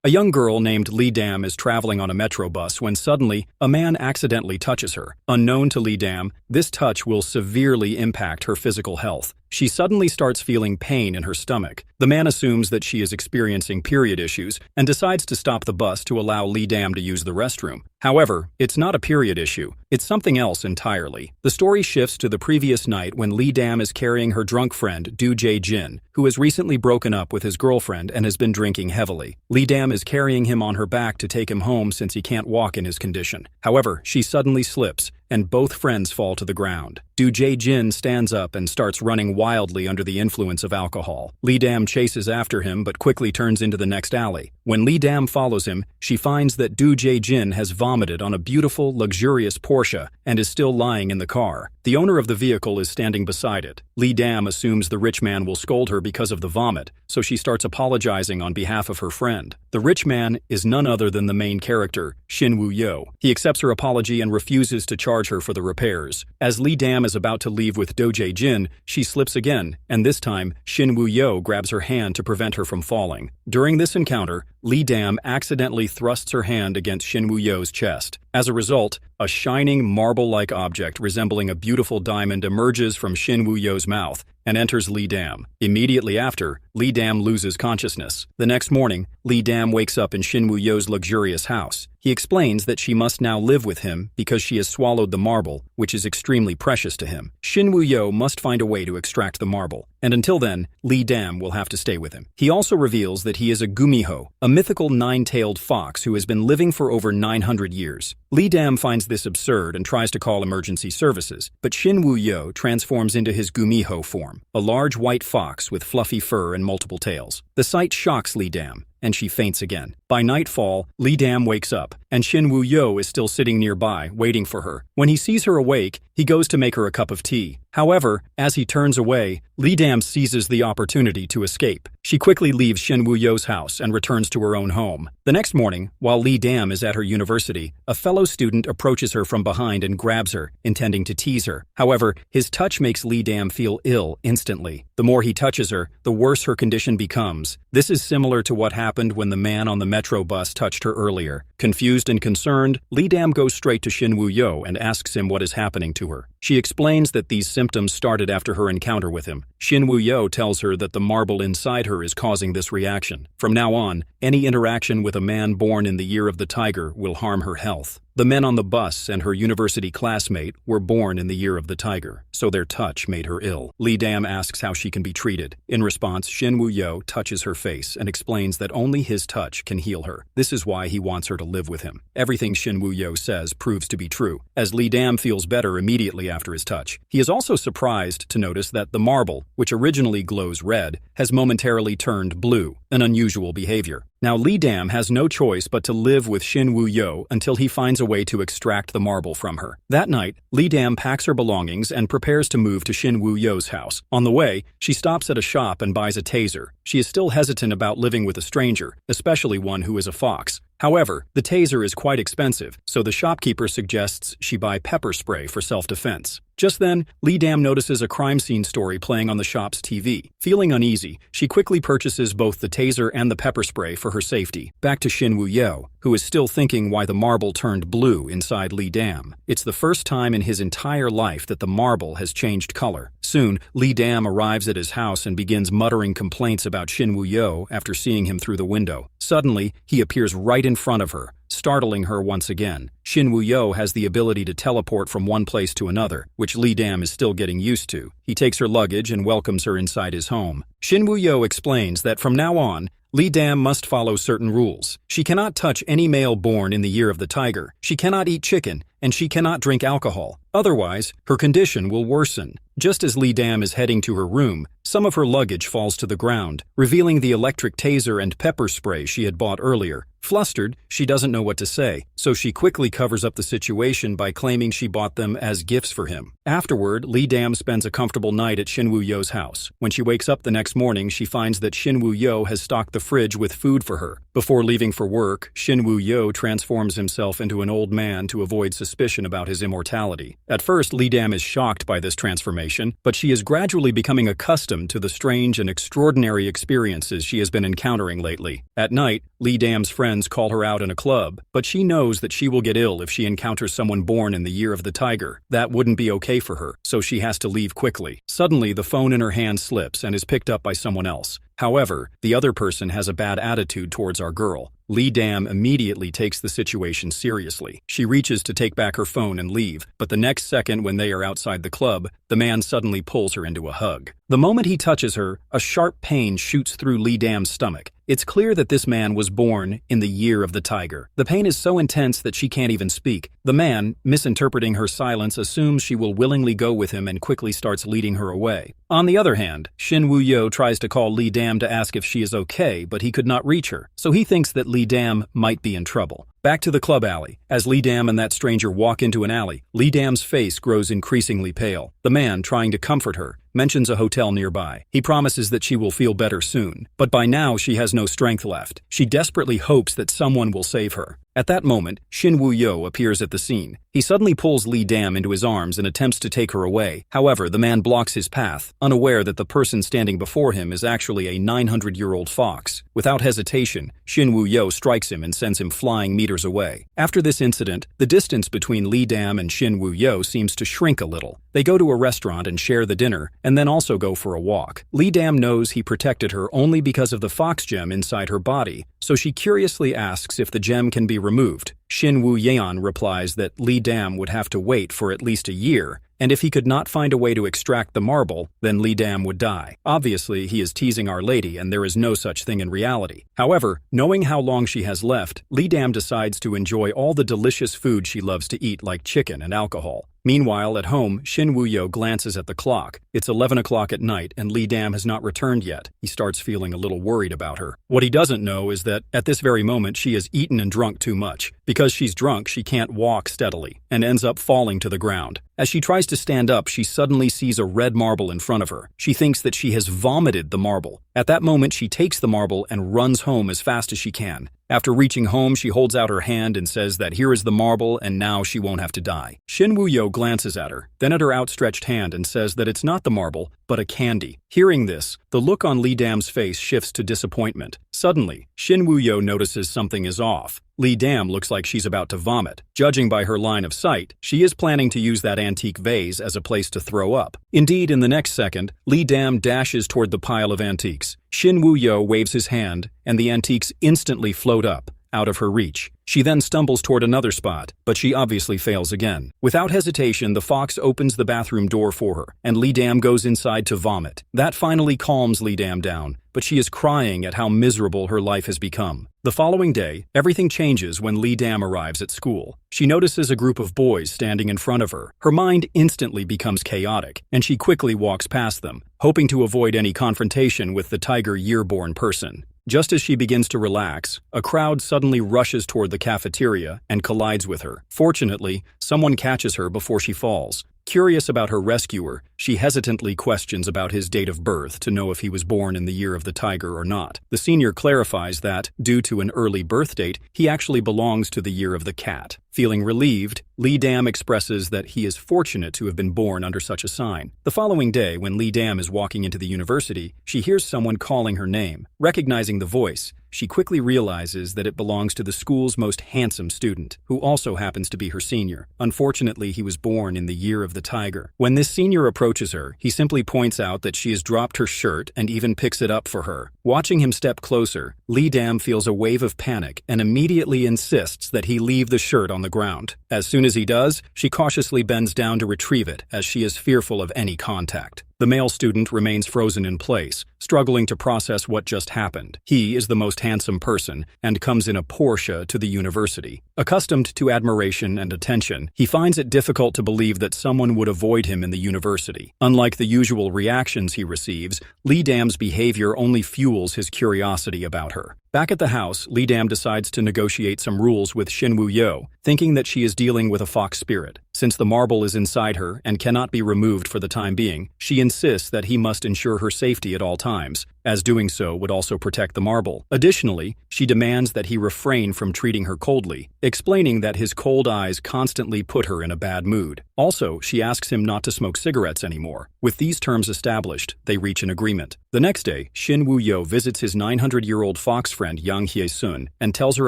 A young girl named Li Dam is traveling on a metro bus when suddenly a man accidentally touches her. Unknown to Li Dam, this touch will severely impact her physical health. She suddenly starts feeling pain in her stomach. The man assumes that she is experiencing period issues and decides to stop the bus to allow Li Dam to use the restroom. However, it's not a period issue. It's something else entirely. The story shifts to the previous night when Li Dam is carrying her drunk friend, Jade, who has recently broken up with his girlfriend and has been drinking heavily. Li Dam is carrying him on her back to take him home since he can't walk in his condition. However, she suddenly slips, and both friends fall to the ground. Jin stands up and starts running wildly under the influence of alcohol. Li Dam chases after him but quickly turns into the next alley. When Li Dam follows him, she finds that Jin has vomited on a beautiful, luxurious Porsche and is still lying in the car. The owner of the vehicle is standing beside it. Li Dam assumes the rich man will scold her because of the vomit, so she starts apologizing on behalf of her friend. The rich man is none other than the main character, Shin Woo-yo. He accepts her apology and refuses to charge her for the repairs. As Li Dam is about to leave with Jin, she slips again, and this time, Shin Woo-yo grabs her hand to prevent her from falling. During this encounter, Li Dam accidentally thrusts her hand against Shin Woo-yo's chest. As a result, a shining marble-like object resembling a beautiful diamond emerges from Shin Woo-yo's mouth and enters Li Dam. Immediately after, Li Dam loses consciousness. The next morning, Li Dam wakes up in Shin Woo-yo's luxurious house. He explains that she must now live with him because she has swallowed the marble, which is extremely precious to him. Shin Woo-yo must find a way to extract the marble, and until then, Li Dam will have to stay with him. He also reveals that he is a gumiho, a mythical nine-tailed fox who has been living for over 900 years. Li Dam finds this absurd and tries to call emergency services, but Shin Woo-yo transforms into his gumiho form, a large white fox with fluffy fur and multiple tails. The sight shocks Li Dam, and she faints again. By nightfall, Li Dam wakes up, and Shin Woo-yo is still sitting nearby, waiting for her. When he sees her awake, he goes to make her a cup of tea. However, as he turns away, Li Dam seizes the opportunity to escape. She quickly leaves Shin Woo-yo's house and returns to her own home. The next morning, while Li Dam is at her university, a fellow student approaches her from behind and grabs her, intending to tease her. However, his touch makes Li Dam feel ill instantly. The more he touches her, the worse her condition becomes. This is similar to what happened when the man on the metro bus touched her earlier. Confused and concerned, Li Dam goes straight to Shin Woo-yo and asks him what is happening to her. She explains that these symptoms started after her encounter with him. Shin Woo-yo tells her that the marble inside her is causing this reaction. From now on, any interaction with a man born in the year of the tiger will harm her health. The men on the bus and her university classmate were born in the year of the tiger, so their touch made her ill. Li Dam asks how she can be treated. In response, Shin Woo-yo touches her face and explains that only his touch can heal her. This is why he wants her to live with him. Everything Shin Woo-yo says proves to be true, as Li Dam feels better immediately after his touch. He is also surprised to notice that the marble, which originally glows red, has momentarily turned blue, an unusual behavior. Now Li Dam has no choice but to live with Shin Woo-yo until he finds a way to extract the marble from her. That night, Li Dam packs her belongings and prepares to move to Shin Woo-yo's house. On the way, she stops at a shop and buys a taser. She is still hesitant about living with a stranger, especially one who is a fox. However, the taser is quite expensive, so the shopkeeper suggests she buy pepper spray for self-defense. Just then, Li Dam notices a crime scene story playing on the shop's TV. Feeling uneasy, she quickly purchases both the taser and the pepper spray for her safety. Back to Shin Woo-yo, who is still thinking why the marble turned blue inside Li Dam. It's the first time in his entire life that the marble has changed color. Soon, Li Dam arrives at his house and begins muttering complaints about Shin Woo-yo after seeing him through the window. Suddenly, he appears right in front of her, startling her once again. Shin Woo-yo has the ability to teleport from one place to another, which Li Dam is still getting used to. He takes her luggage and welcomes her inside his home. Shin Woo-yo explains that from now on, Li Dam must follow certain rules. She cannot touch any male born in the year of the tiger. She cannot eat chicken, and she cannot drink alcohol. Otherwise, her condition will worsen. Just as Li Dam is heading to her room, some of her luggage falls to the ground, revealing the electric taser and pepper spray she had bought earlier. Flustered, she doesn't know what to say, so she quickly covers up the situation by claiming she bought them as gifts for him. Afterward, Li Dam spends a comfortable night at Shin Woo-yo's house. When she wakes up the next morning, she finds that Shin Woo-yo has stocked the fridge with food for her. Before leaving for work, Shin Woo-yo transforms himself into an old man to avoid suspicion about his immortality. At first, Lee Dam is shocked by this transformation, but she is gradually becoming accustomed to the strange and extraordinary experiences she has been encountering lately. At night, Lee Dam's friends call her out in a club, but she knows that she will get ill if she encounters someone born in the year of the tiger. That wouldn't be okay for her, so she has to leave quickly. Suddenly, the phone in her hand slips and is picked up by someone else. However, the other person has a bad attitude towards our girl. Lee Dam immediately takes the situation seriously. She reaches to take back her phone and leave, but the next second when they are outside the club, the man suddenly pulls her into a hug. The moment he touches her, a sharp pain shoots through Lee Dam's stomach. It's clear that this man was born in the year of the tiger. The pain is so intense that she can't even speak. The man, misinterpreting her silence, assumes she will willingly go with him and quickly starts leading her away. On the other hand, Shin Woo-yo tries to call Lee Dam to ask if she is okay, but he could not reach her, so he thinks that Lee Dam might be in trouble. Back to the club alley. As Lee Dam and that stranger walk into an alley, Lee Dam's face grows increasingly pale. The man, trying to comfort her, mentions a hotel nearby. He promises that she will feel better soon, but by now she has no strength left. She desperately hopes that someone will save her. At that moment, Shin Woo-yo appears at the scene. He suddenly pulls Lee Dam into his arms and attempts to take her away. However, the man blocks his path, unaware that the person standing before him is actually a 900-year-old fox. Without hesitation, Shin Woo-yo strikes him and sends him flying meters away. After this incident, the distance between Lee Dam and Shin Woo-yo seems to shrink a little. They go to a restaurant and share the dinner, and then also go for a walk. Lee Dam knows he protected her only because of the fox gem inside her body, so she curiously asks if the gem can be removed. Shin Woo-yeon replies that Lee Dam would have to wait for at least a year, and if he could not find a way to extract the marble, then Lee Dam would die. Obviously, he is teasing Our Lady, and there is no such thing in reality. However, knowing how long she has left, Lee Dam decides to enjoy all the delicious food she loves to eat, like chicken and alcohol. Meanwhile, at home, Shin Woo-yo glances at the clock. It's 11 o'clock at night, and Lee Dam has not returned yet. He starts feeling a little worried about her. What he doesn't know is that, at this very moment, she has eaten and drunk too much. Because she's drunk, she can't walk steadily, and ends up falling to the ground. As she tries to stand up, she suddenly sees a red marble in front of her. She thinks that she has vomited the marble. At that moment, she takes the marble and runs home as fast as she can. After reaching home, she holds out her hand and says that here is the marble and now she won't have to die. Shin Woo-yo glances at her, then at her outstretched hand and says that it's not the marble, but a candy. Hearing this, the look on Lee Dam's face shifts to disappointment. Suddenly, Shin Woo-yo notices something is off. Lee Dam looks like she's about to vomit. Judging by her line of sight, she is planning to use that antique vase as a place to throw up. Indeed, in the next second, Lee Dam dashes toward the pile of antiques. Shin Woo-yo waves his hand, and the antiques instantly float up, out of her reach. She then stumbles toward another spot, but she obviously fails again. Without hesitation, the fox opens the bathroom door for her, and Lee Dam goes inside to vomit. That finally calms Lee Dam down, but she is crying at how miserable her life has become. The following day, everything changes when Lee Dam arrives at school. She notices a group of boys standing in front of her. Her mind instantly becomes chaotic, and she quickly walks past them, hoping to avoid any confrontation with the tiger year-born person. Just as she begins to relax, a crowd suddenly rushes toward the cafeteria and collides with her. Fortunately, someone catches her before she falls. Curious about her rescuer, she hesitantly questions about his date of birth to know if he was born in the year of the tiger or not. The senior clarifies that, due to an early birth date, he actually belongs to the year of the cat. Feeling relieved, Lee Dam expresses that he is fortunate to have been born under such a sign. The following day, when Lee Dam is walking into the university, she hears someone calling her name. Recognizing the voice, she quickly realizes that it belongs to the school's most handsome student, who also happens to be her senior. Unfortunately, he was born in the year of the tiger. When this senior approaches her, he simply points out that she has dropped her shirt and even picks it up for her. Watching him step closer, Lee Dam feels a wave of panic and immediately insists that he leave the shirt on the ground. As soon as he does, she cautiously bends down to retrieve it, as she is fearful of any contact. The male student remains frozen in place, struggling to process what just happened. He is the most handsome person and comes in a Porsche to the university. Accustomed to admiration and attention, he finds it difficult to believe that someone would avoid him in the university. Unlike the usual reactions he receives, Lee Dam's behavior only fuels his curiosity about her. Back at the house, Li Dam decides to negotiate some rules with Xin Wu-yo, thinking that she is dealing with a fox spirit. Since the marble is inside her and cannot be removed for the time being, she insists that he must ensure her safety at all times, as doing so would also protect the marble. Additionally, she demands that he refrain from treating her coldly, explaining that his cold eyes constantly put her in a bad mood. Also, she asks him not to smoke cigarettes anymore. With these terms established, they reach an agreement. The next day, Xin Wu-yo visits his 900-year-old fox friend Yang Hye-sun and tells her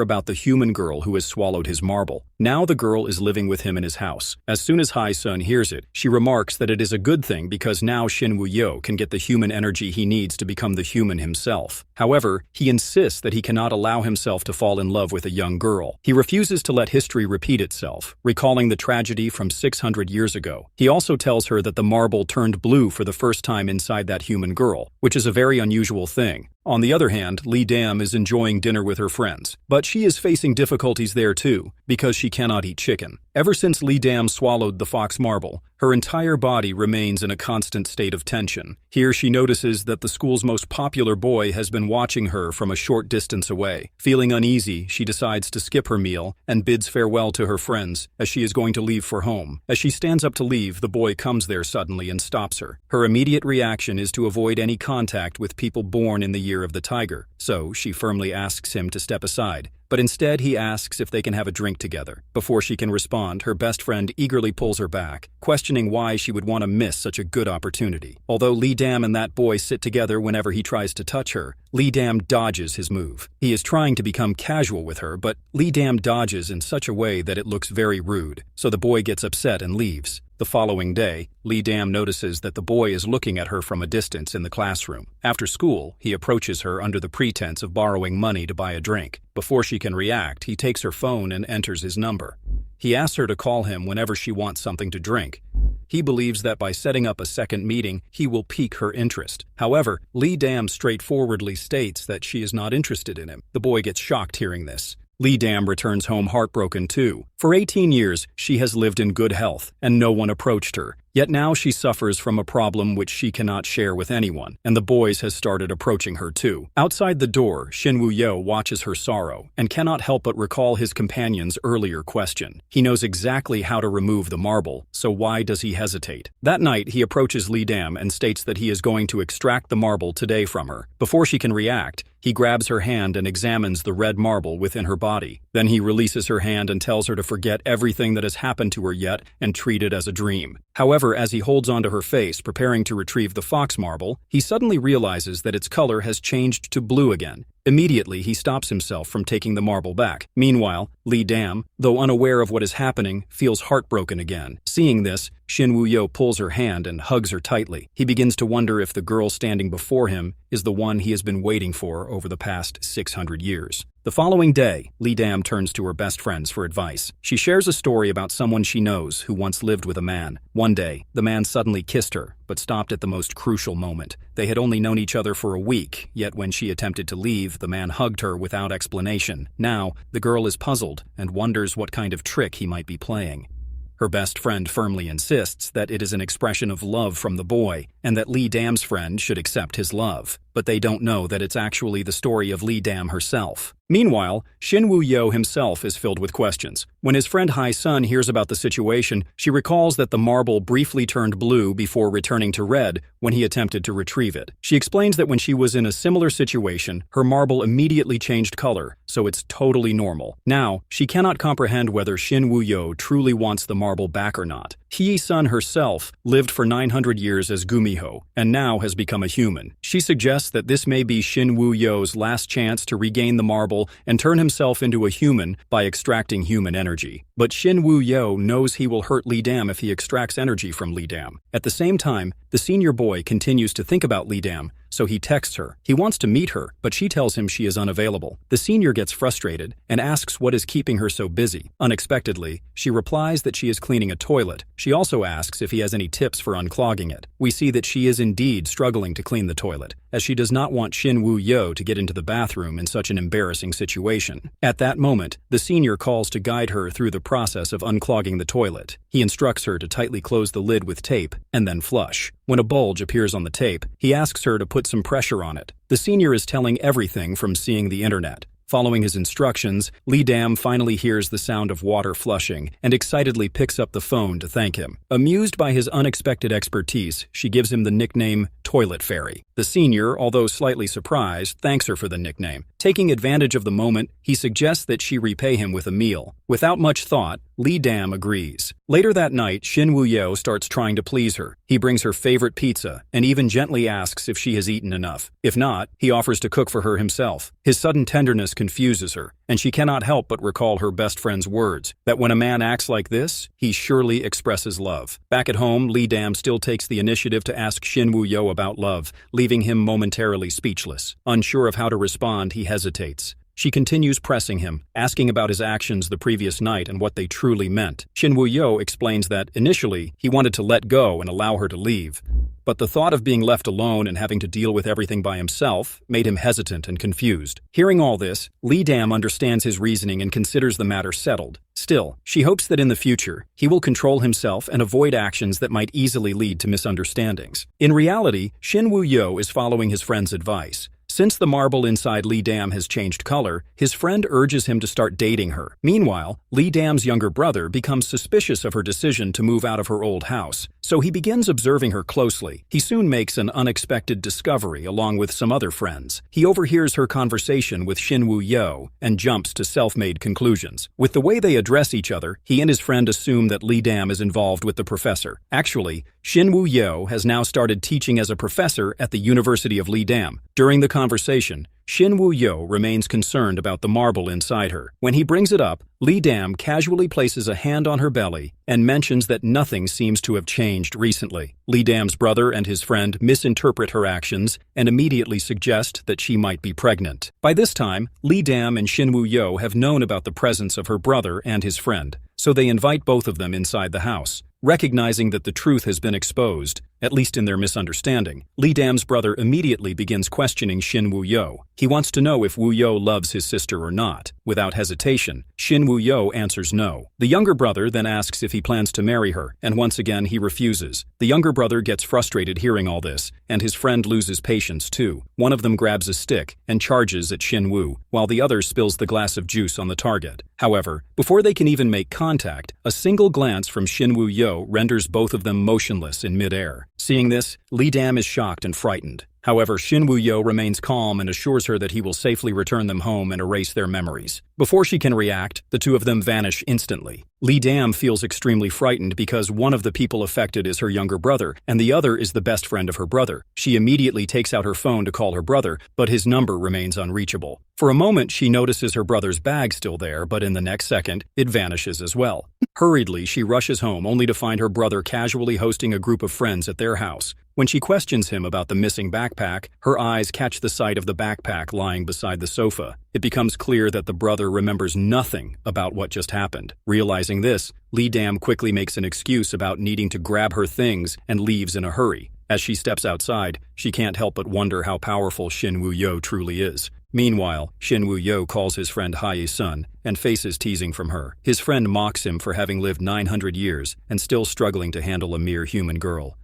about the human girl who has swallowed his marble. Now the girl is living with him in his house. As soon as Hye-sun hears it, she remarks that it is a good thing because now Xin Wu-yo can get the human energy he needs to become the human himself. However, he insists that he cannot allow himself to fall in love with a young girl. He refuses to let history repeat itself, recalling the tragedy from 600 years ago. He also tells her that the marble turned blue for the first time inside that human girl, which is a very unusual thing. On the other hand, Li Dam is enjoying dinner with her friends, but she is facing difficulties there too, because she cannot eat chicken. Ever since Li Dam swallowed the fox marble, her entire body remains in a constant state of tension. Here she notices that the school's most popular boy has been watching her from a short distance away. Feeling uneasy, she decides to skip her meal and bids farewell to her friends as she is going to leave for home. As she stands up to leave, the boy comes there suddenly and stops her. Her immediate reaction is to avoid any contact with people born in the year of the tiger, so she firmly asks him to step aside. But instead he asks if they can have a drink together. Before she can respond, her best friend eagerly pulls her back, questioning why she would want to miss such a good opportunity. Although Li Dam and that boy sit together whenever he tries to touch her, Li Dam dodges his move. He is trying to become casual with her, but Li Dam dodges in such a way that it looks very rude, so the boy gets upset and leaves. The following day, Li Dam notices that the boy is looking at her from a distance in the classroom. After school, he approaches her under the pretense of borrowing money to buy a drink. Before she can react, he takes her phone and enters his number. He asks her to call him whenever she wants something to drink. He believes that by setting up a second meeting, he will pique her interest. However, Li Dam straightforwardly states that she is not interested in him. The boy gets shocked hearing this. Li Dam returns home heartbroken too. For 18 years, she has lived in good health, and no one approached her. Yet now she suffers from a problem which she cannot share with anyone, and the boys has started approaching her too. Outside the door, Xin Wu-yo watches her sorrow, and cannot help but recall his companion's earlier question. He knows exactly how to remove the marble, so why does he hesitate? That night, he approaches Li Dam and states that he is going to extract the marble today from her. Before she can react, he grabs her hand and examines the red marble within her body. Then he releases her hand and tells her to forget everything that has happened to her yet and treat it as a dream. However, as he holds onto her face, preparing to retrieve the fox marble, he suddenly realizes that its color has changed to blue again. Immediately, he stops himself from taking the marble back. Meanwhile, Li Dam, though unaware of what is happening, feels heartbroken again. Seeing this, Xin Wu-yo pulls her hand and hugs her tightly. He begins to wonder if the girl standing before him is the one he has been waiting for over the past 600 years. The following day, Li Dam turns to her best friends for advice. She shares a story about someone she knows who once lived with a man. One day, the man suddenly kissed her, but stopped at the most crucial moment. They had only known each other for a week, yet when she attempted to leave, the man hugged her without explanation. Now, the girl is puzzled and wonders what kind of trick he might be playing. Her best friend firmly insists that it is an expression of love from the boy, and that Li Dam's friend should accept his love. But they don't know that it's actually the story of Li Dam herself. Meanwhile, Xin Wu-yo himself is filled with questions. When his friend Hye-sun hears about the situation, she recalls that the marble briefly turned blue before returning to red when he attempted to retrieve it. She explains that when she was in a similar situation, her marble immediately changed color, so it's totally normal. Now, she cannot comprehend whether Xin Wu-yo truly wants the marble back or not. Hye-sun herself lived for 900 years as Gumiho, and now has become a human. She suggests that this may be Xin Wu-yo's last chance to regain the marble and turn himself into a human by extracting human energy. But Xin Wu-yo knows he will hurt Li Dam if he extracts energy from Li Dam. At the same time, the senior boy continues to think about Li Dam, so he texts her. He wants to meet her, but she tells him she is unavailable. The senior gets frustrated and asks what is keeping her so busy. Unexpectedly, she replies that she is cleaning a toilet. She also asks if he has any tips for unclogging it. We see that she is indeed struggling to clean the toilet, as she does not want Xin Wu-yo to get into the bathroom in such an embarrassing situation. At that moment, the senior calls to guide her through the process of unclogging the toilet. He instructs her to tightly close the lid with tape and then flush. When a bulge appears on the tape, he asks her to put some pressure on it. The senior is telling everything from seeing the internet. Following his instructions, Lee Dam finally hears the sound of water flushing and excitedly picks up the phone to thank him. Amused by his unexpected expertise, she gives him the nickname Toilet Fairy. The senior, although slightly surprised, thanks her for the nickname. Taking advantage of the moment, he suggests that she repay him with a meal. Without much thought, Lee Dam agrees. Later that night, Shin Woo-yo starts trying to please her. He brings her favorite pizza and even gently asks if she has eaten enough. If not, he offers to cook for her himself. His sudden tenderness confuses her, and she cannot help but recall her best friend's words, that when a man acts like this, he surely expresses love. Back at home, Lee Dam still takes the initiative to ask Shin Woo-yo about love, leaving him momentarily speechless. Unsure of how to respond, he hesitates. She continues pressing him, asking about his actions the previous night and what they truly meant. Shin Woo-yo explains that, initially, he wanted to let go and allow her to leave. But the thought of being left alone and having to deal with everything by himself made him hesitant and confused. Hearing all this, Lee Dam understands his reasoning and considers the matter settled. Still, she hopes that in the future, he will control himself and avoid actions that might easily lead to misunderstandings. In reality, Shin Woo-yo is following his friend's advice. Since the marble inside Lee Dam has changed color, his friend urges him to start dating her. Meanwhile, Lee Dam's younger brother becomes suspicious of her decision to move out of her old house, so he begins observing her closely. He soon makes an unexpected discovery along with some other friends. He overhears her conversation with Shin Woo-yo and jumps to self-made conclusions. With the way they address each other, he and his friend assume that Lee Dam is involved with the professor. Actually, Shin Woo-yo has now started teaching as a professor at the University of Lee Dam. During the conversation, Shin Woo-yo remains concerned about the marble inside her. When he brings it up, Lee Dam casually places a hand on her belly and mentions that nothing seems to have changed recently. Lee Dam's brother and his friend misinterpret her actions and immediately suggest that she might be pregnant. By this time, Lee Dam and Shin Woo-yo have known about the presence of her brother and his friend, so they invite both of them inside the house. Recognizing that the truth has been exposed, at least in their misunderstanding, Lee Dam's brother immediately begins questioning Shin Woo-yo. He wants to know if Woo-yo loves his sister or not. Without hesitation, Shin Woo-yo answers no. The younger brother then asks if he plans to marry her, and once again he refuses. The younger brother gets frustrated hearing all this, and his friend loses patience too. One of them grabs a stick and charges at Shin Woo, while the other spills the glass of juice on the target. However, before they can even make contact, a single glance from Shin Woo-yo renders both of them motionless in midair. Seeing this, Lee Dam is shocked and frightened. However, Shin Woo-yo remains calm and assures her that he will safely return them home and erase their memories. Before she can react, the two of them vanish instantly. Lee Dam feels extremely frightened because one of the people affected is her younger brother, and the other is the best friend of her brother. She immediately takes out her phone to call her brother, but his number remains unreachable. For a moment, she notices her brother's bag still there, but in the next second, it vanishes as well. Hurriedly, she rushes home only to find her brother casually hosting a group of friends at their house. When she questions him about the missing backpack, her eyes catch the sight of the backpack lying beside the sofa. It becomes clear that the brother remembers nothing about what just happened. Realizing this, Lee Dam quickly makes an excuse about needing to grab her things and leaves in a hurry. As she steps outside, she can't help but wonder how powerful Shin Woo-yo truly is. Meanwhile, Shin Woo-yo calls his friend Hae-sun and faces teasing from her. His friend mocks him for having lived 900 years and still struggling to handle a mere human girl.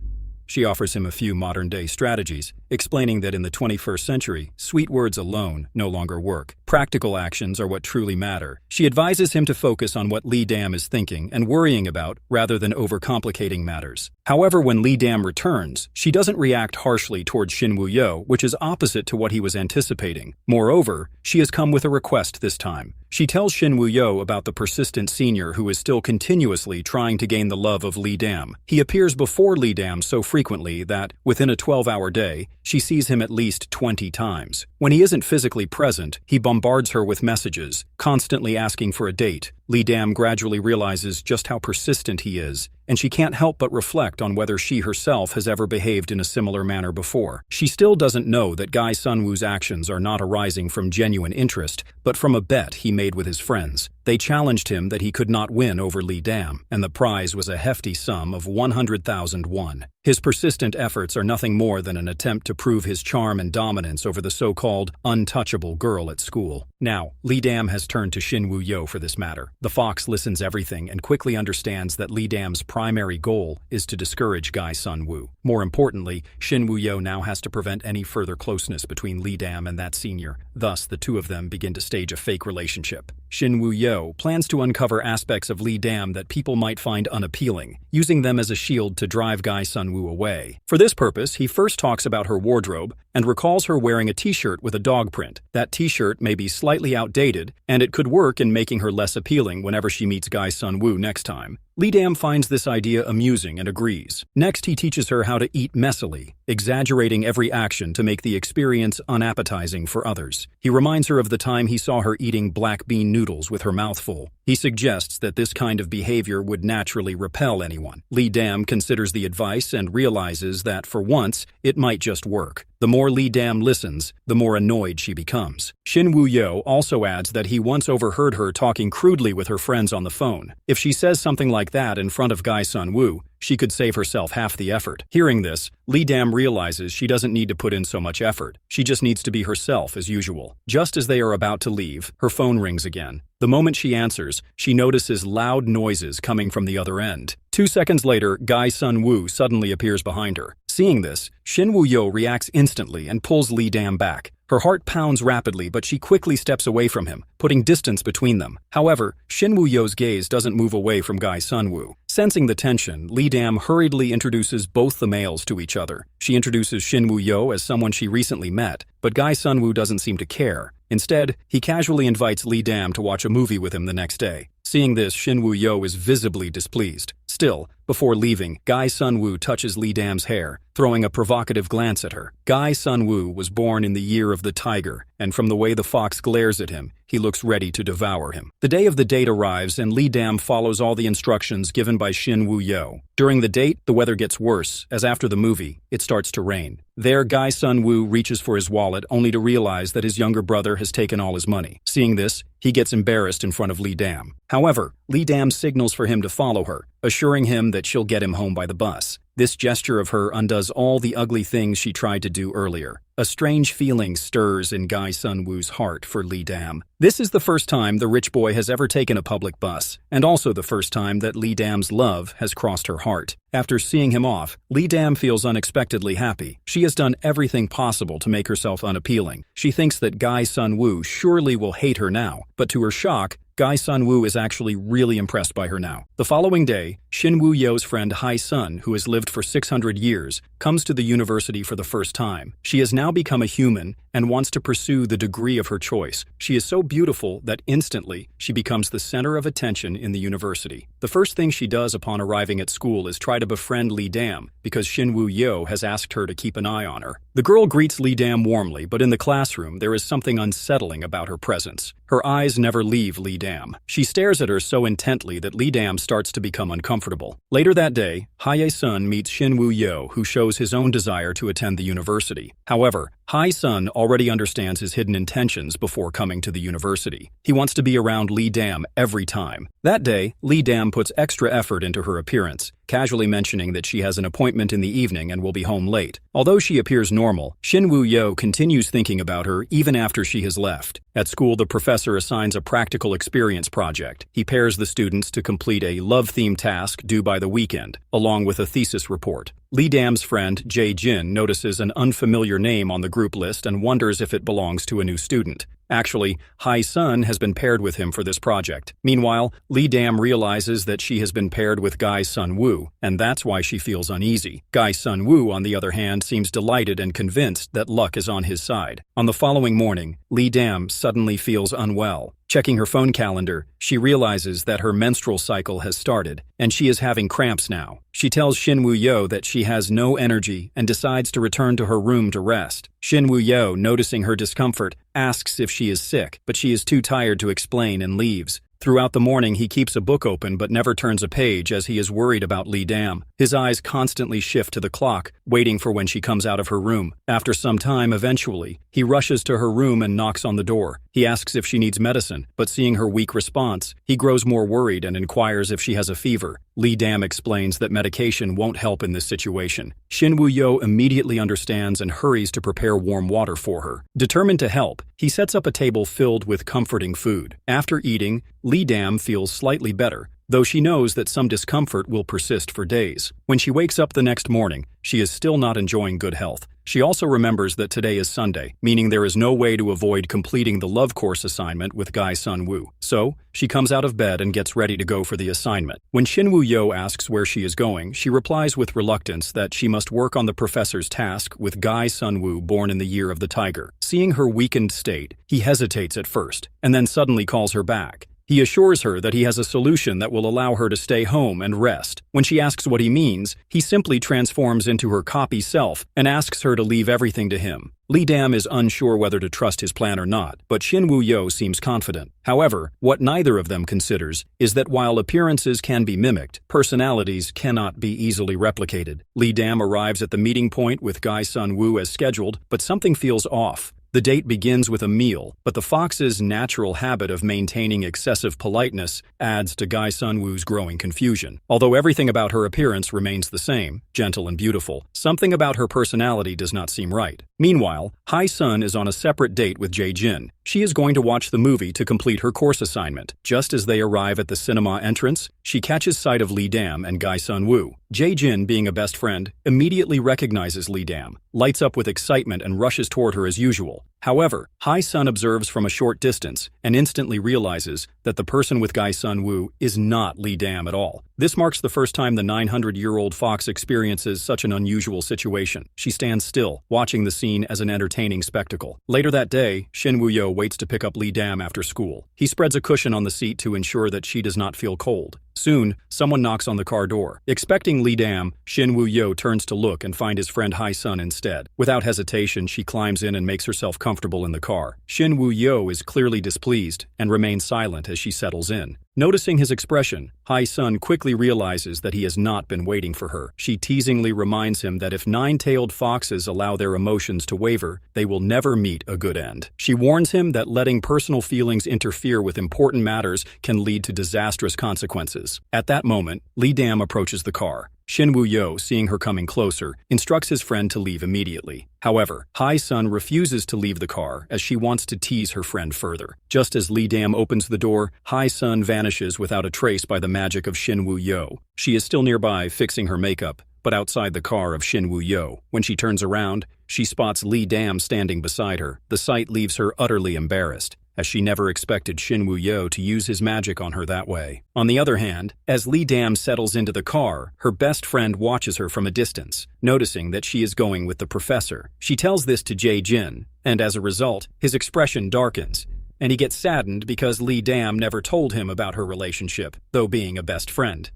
She offers him a few modern-day strategies, explaining that in the 21st century, sweet words alone no longer work. Practical actions are what truly matter. She advises him to focus on what Lee Dam is thinking and worrying about rather than overcomplicating matters. However, when Lee Dam returns, she doesn't react harshly towards Shin Woo-yo, which is opposite to what he was anticipating. Moreover, she has come with a request this time. She tells Shin Woo-yo about the persistent senior who is still continuously trying to gain the love of Lee Dam. He appears before Lee Dam so frequently that, within a 12-hour day, she sees him at least 20 times. When he isn't physically present, he bombards her with messages, constantly asking for a date. Lee Dam gradually realizes just how persistent he is, and she can't help but reflect on whether she herself has ever behaved in a similar manner before. She still doesn't know that Guy Sunwoo's actions are not arising from genuine interest, but from a bet he made with his friends. They challenged him that he could not win over Lee Dam, and the prize was a hefty sum of 100,000 won. His persistent efforts are nothing more than an attempt to prove his charm and dominance over the so-called untouchable girl at school. Now, Lee Dam has turned to Shin Woo-yo for this matter. The fox listens everything and quickly understands that Li Dam's primary goal is to discourage Gai Sun-woo. More importantly, Shin Woo-yo now has to prevent any further closeness between Li Dam and that senior. Thus, the two of them begin to stage a fake relationship. Shin Woo-yo plans to uncover aspects of Li Dam that people might find unappealing, using them as a shield to drive Gai Sun-woo away. For this purpose, he first talks about her wardrobe and recalls her wearing a t-shirt with a dog print. That t-shirt may be slightly outdated, and it could work in making her less appealing whenever she meets Gai Sun-woo next time. Li Dam finds this idea amusing and agrees. Next, he teaches her how to eat messily, exaggerating every action to make the experience unappetizing for others. He reminds her of the time he saw her eating black bean noodles with her mouth full. He suggests that this kind of behavior would naturally repel anyone. Li Dam considers the advice and realizes that, for once, it might just work. The more Li Dam listens, the more annoyed she becomes. Shin Woo-yo also adds that he once overheard her talking crudely with her friends on the phone. If she says something like that in front of Gai Sun-woo, she could save herself half the effort. Hearing this, Li Dam realizes she doesn't need to put in so much effort. She just needs to be herself as usual. Just as they are about to leave, her phone rings again. The moment she answers, she notices loud noises coming from the other end. 2 seconds later, Gai Sun-woo suddenly appears behind her. Seeing this, Shin Woo-yo reacts instantly and pulls Li Dam back. Her heart pounds rapidly, but she quickly steps away from him, putting distance between them. However, Shin Woo-yo's gaze doesn't move away from Gai Sun-woo. Sensing the tension, Li Dam hurriedly introduces both the males to each other. She introduces Shin Woo-yo as someone she recently met, but Gai Sun-woo doesn't seem to care. Instead, he casually invites Li Dam to watch a movie with him the next day. Seeing this, Shin Woo-yo is visibly displeased. Still, before leaving, Gai Sun-woo touches Li Dam's hair, throwing a provocative glance at her. Gai Sun-woo was born in the year of the tiger, and from the way the fox glares at him, he looks ready to devour him. The day of the date arrives, and Li Dam follows all the instructions given by Shin Woo-yo. During the date, the weather gets worse, as after the movie, it starts to rain. There, Gai Sun-woo reaches for his wallet, only to realize that his younger brother has taken all his money. Seeing this, he gets embarrassed in front of Li Dam. However, Li Dam signals for him to follow her, assuring him that she'll get him home by the bus. This gesture of her undoes all the ugly things she tried to do earlier. A strange feeling stirs in Gai Sun-woo's heart for Li Dam. This is the first time the rich boy has ever taken a public bus, and also the first time that Li Dam's love has crossed her heart. After seeing him off, Li Dam feels unexpectedly happy. She has done everything possible to make herself unappealing. She thinks that Gai Sun-woo surely will hate her now, but to her shock, Gai Sun-woo is actually really impressed by her now. The following day, Shin Woo-yo's friend Hai-sun, who has lived for 600 years, comes to the university for the first time. She has now become a human and wants to pursue the degree of her choice. She is so beautiful that instantly she becomes the center of attention in the university. The first thing she does upon arriving at school is try to befriend Li Dam because Shin Woo-yo has asked her to keep an eye on her. The girl greets Li Dam warmly, but in the classroom there is something unsettling about her presence. Her eyes never leave Li Dam. She stares at her so intently that Li Dam starts to become uncomfortable. Later that day, Hae-sun meets Shin Woo-yo, who shows his own desire to attend the university. However, Hae-sun already understands his hidden intentions before coming to the university. He wants to be around Li Dam every time. That day, Li Dam puts extra effort into her appearance, casually mentioning that she has an appointment in the evening and will be home late. Although she appears normal, Shin Woo-yo continues thinking about her even after she has left. At school, the professor assigns a practical experience project. He pairs the students to complete a love-themed task due by the weekend, along with a thesis report. Li Dam's friend, Jae-jin, notices an unfamiliar name on the group list and wonders if it belongs to a new student. Actually, Hai-sun has been paired with him for this project. Meanwhile, Li Dam realizes that she has been paired with Gai Sun-woo, and that's why she feels uneasy. Gai Sun-woo, on the other hand, seems delighted and convinced that luck is on his side. On the following morning, Li Dam suddenly feels unwell. Checking her phone calendar, she realizes that her menstrual cycle has started, and she is having cramps now. She tells Shin Woo-yo that she has no energy and decides to return to her room to rest. Shin Woo-yo, noticing her discomfort, asks if she is sick, but she is too tired to explain and leaves. Throughout the morning, he keeps a book open but never turns a page as he is worried about Li Dam. His eyes constantly shift to the clock, waiting for when she comes out of her room. After some time, eventually, he rushes to her room and knocks on the door. He asks if she needs medicine, but seeing her weak response, he grows more worried and inquires if she has a fever. Li Dam explains that medication won't help in this situation. Shin Woo-yo immediately understands and hurries to prepare warm water for her. Determined to help, he sets up a table filled with comforting food. After eating, Li Dam feels slightly better, though she knows that some discomfort will persist for days. When she wakes up the next morning, she is still not enjoying good health. She also remembers that today is Sunday, meaning there is no way to avoid completing the love course assignment with Guy Sun-woo. So, she comes out of bed and gets ready to go for the assignment. When Shin Woo-yo asks where she is going, she replies with reluctance that she must work on the professor's task with Guy Sun-woo, born in the year of the tiger. Seeing her weakened state, he hesitates at first, and then suddenly calls her back. He assures her that he has a solution that will allow her to stay home and rest. When she asks what he means, he simply transforms into her copy self and asks her to leave everything to him. Li Dam is unsure whether to trust his plan or not, but Shin Woo-yo seems confident. However, what neither of them considers is that while appearances can be mimicked, personalities cannot be easily replicated. Li Dam arrives at the meeting point with Guy Sun-woo as scheduled, but something feels off. The date begins with a meal, but the fox's natural habit of maintaining excessive politeness adds to Guy Sun-woo's growing confusion. Although everything about her appearance remains the same, gentle and beautiful, something about her personality does not seem right. Meanwhile, Hae-sun is on a separate date with Jae-jin. She is going to watch the movie to complete her course assignment. Just as they arrive at the cinema entrance, she catches sight of Li Dam and Guy Sun-woo. Jae-jin, being a best friend, immediately recognizes Li Dam, lights up with excitement and rushes toward her as usual. However, Hae-sun observes from a short distance and instantly realizes that the person with Guy Sun-woo is not Li Dam at all. This marks the first time the 900-year-old fox experiences such an unusual situation. She stands still, watching the scene as an entertaining spectacle. Later that day, Shin Woo-yo waits to pick up Li Dam after school. He spreads a cushion on the seat to ensure that she does not feel cold. Soon, someone knocks on the car door. Expecting Li Dam, Shin Woo-yo turns to look and find his friend Hae-sun instead. Without hesitation, she climbs in and makes herself comfortable in the car. Shin Woo-yo is clearly displeased and remains silent as she settles in. Noticing his expression, Hae-sun quickly realizes that he has not been waiting for her. She teasingly reminds him that if nine-tailed foxes allow their emotions to waver, they will never meet a good end. She warns him that letting personal feelings interfere with important matters can lead to disastrous consequences. At that moment, Li Dam approaches the car. Shin Woo-yo, seeing her coming closer, instructs his friend to leave immediately. However, Hae-sun refuses to leave the car as she wants to tease her friend further. Just as Li Dam opens the door, Hae-sun vanishes without a trace by the magic of Shin Woo-yo. She is still nearby, fixing her makeup, but outside the car of Shin Woo-yo. When she turns around, she spots Li Dam standing beside her. The sight leaves her utterly embarrassed, as she never expected Shin Woo-yo to use his magic on her that way. On the other hand, as Li Dam settles into the car, her best friend watches her from a distance, noticing that she is going with the professor. She tells this to Jae-jin, and as a result, his expression darkens, and he gets saddened because Li Dam never told him about her relationship, though being a best friend.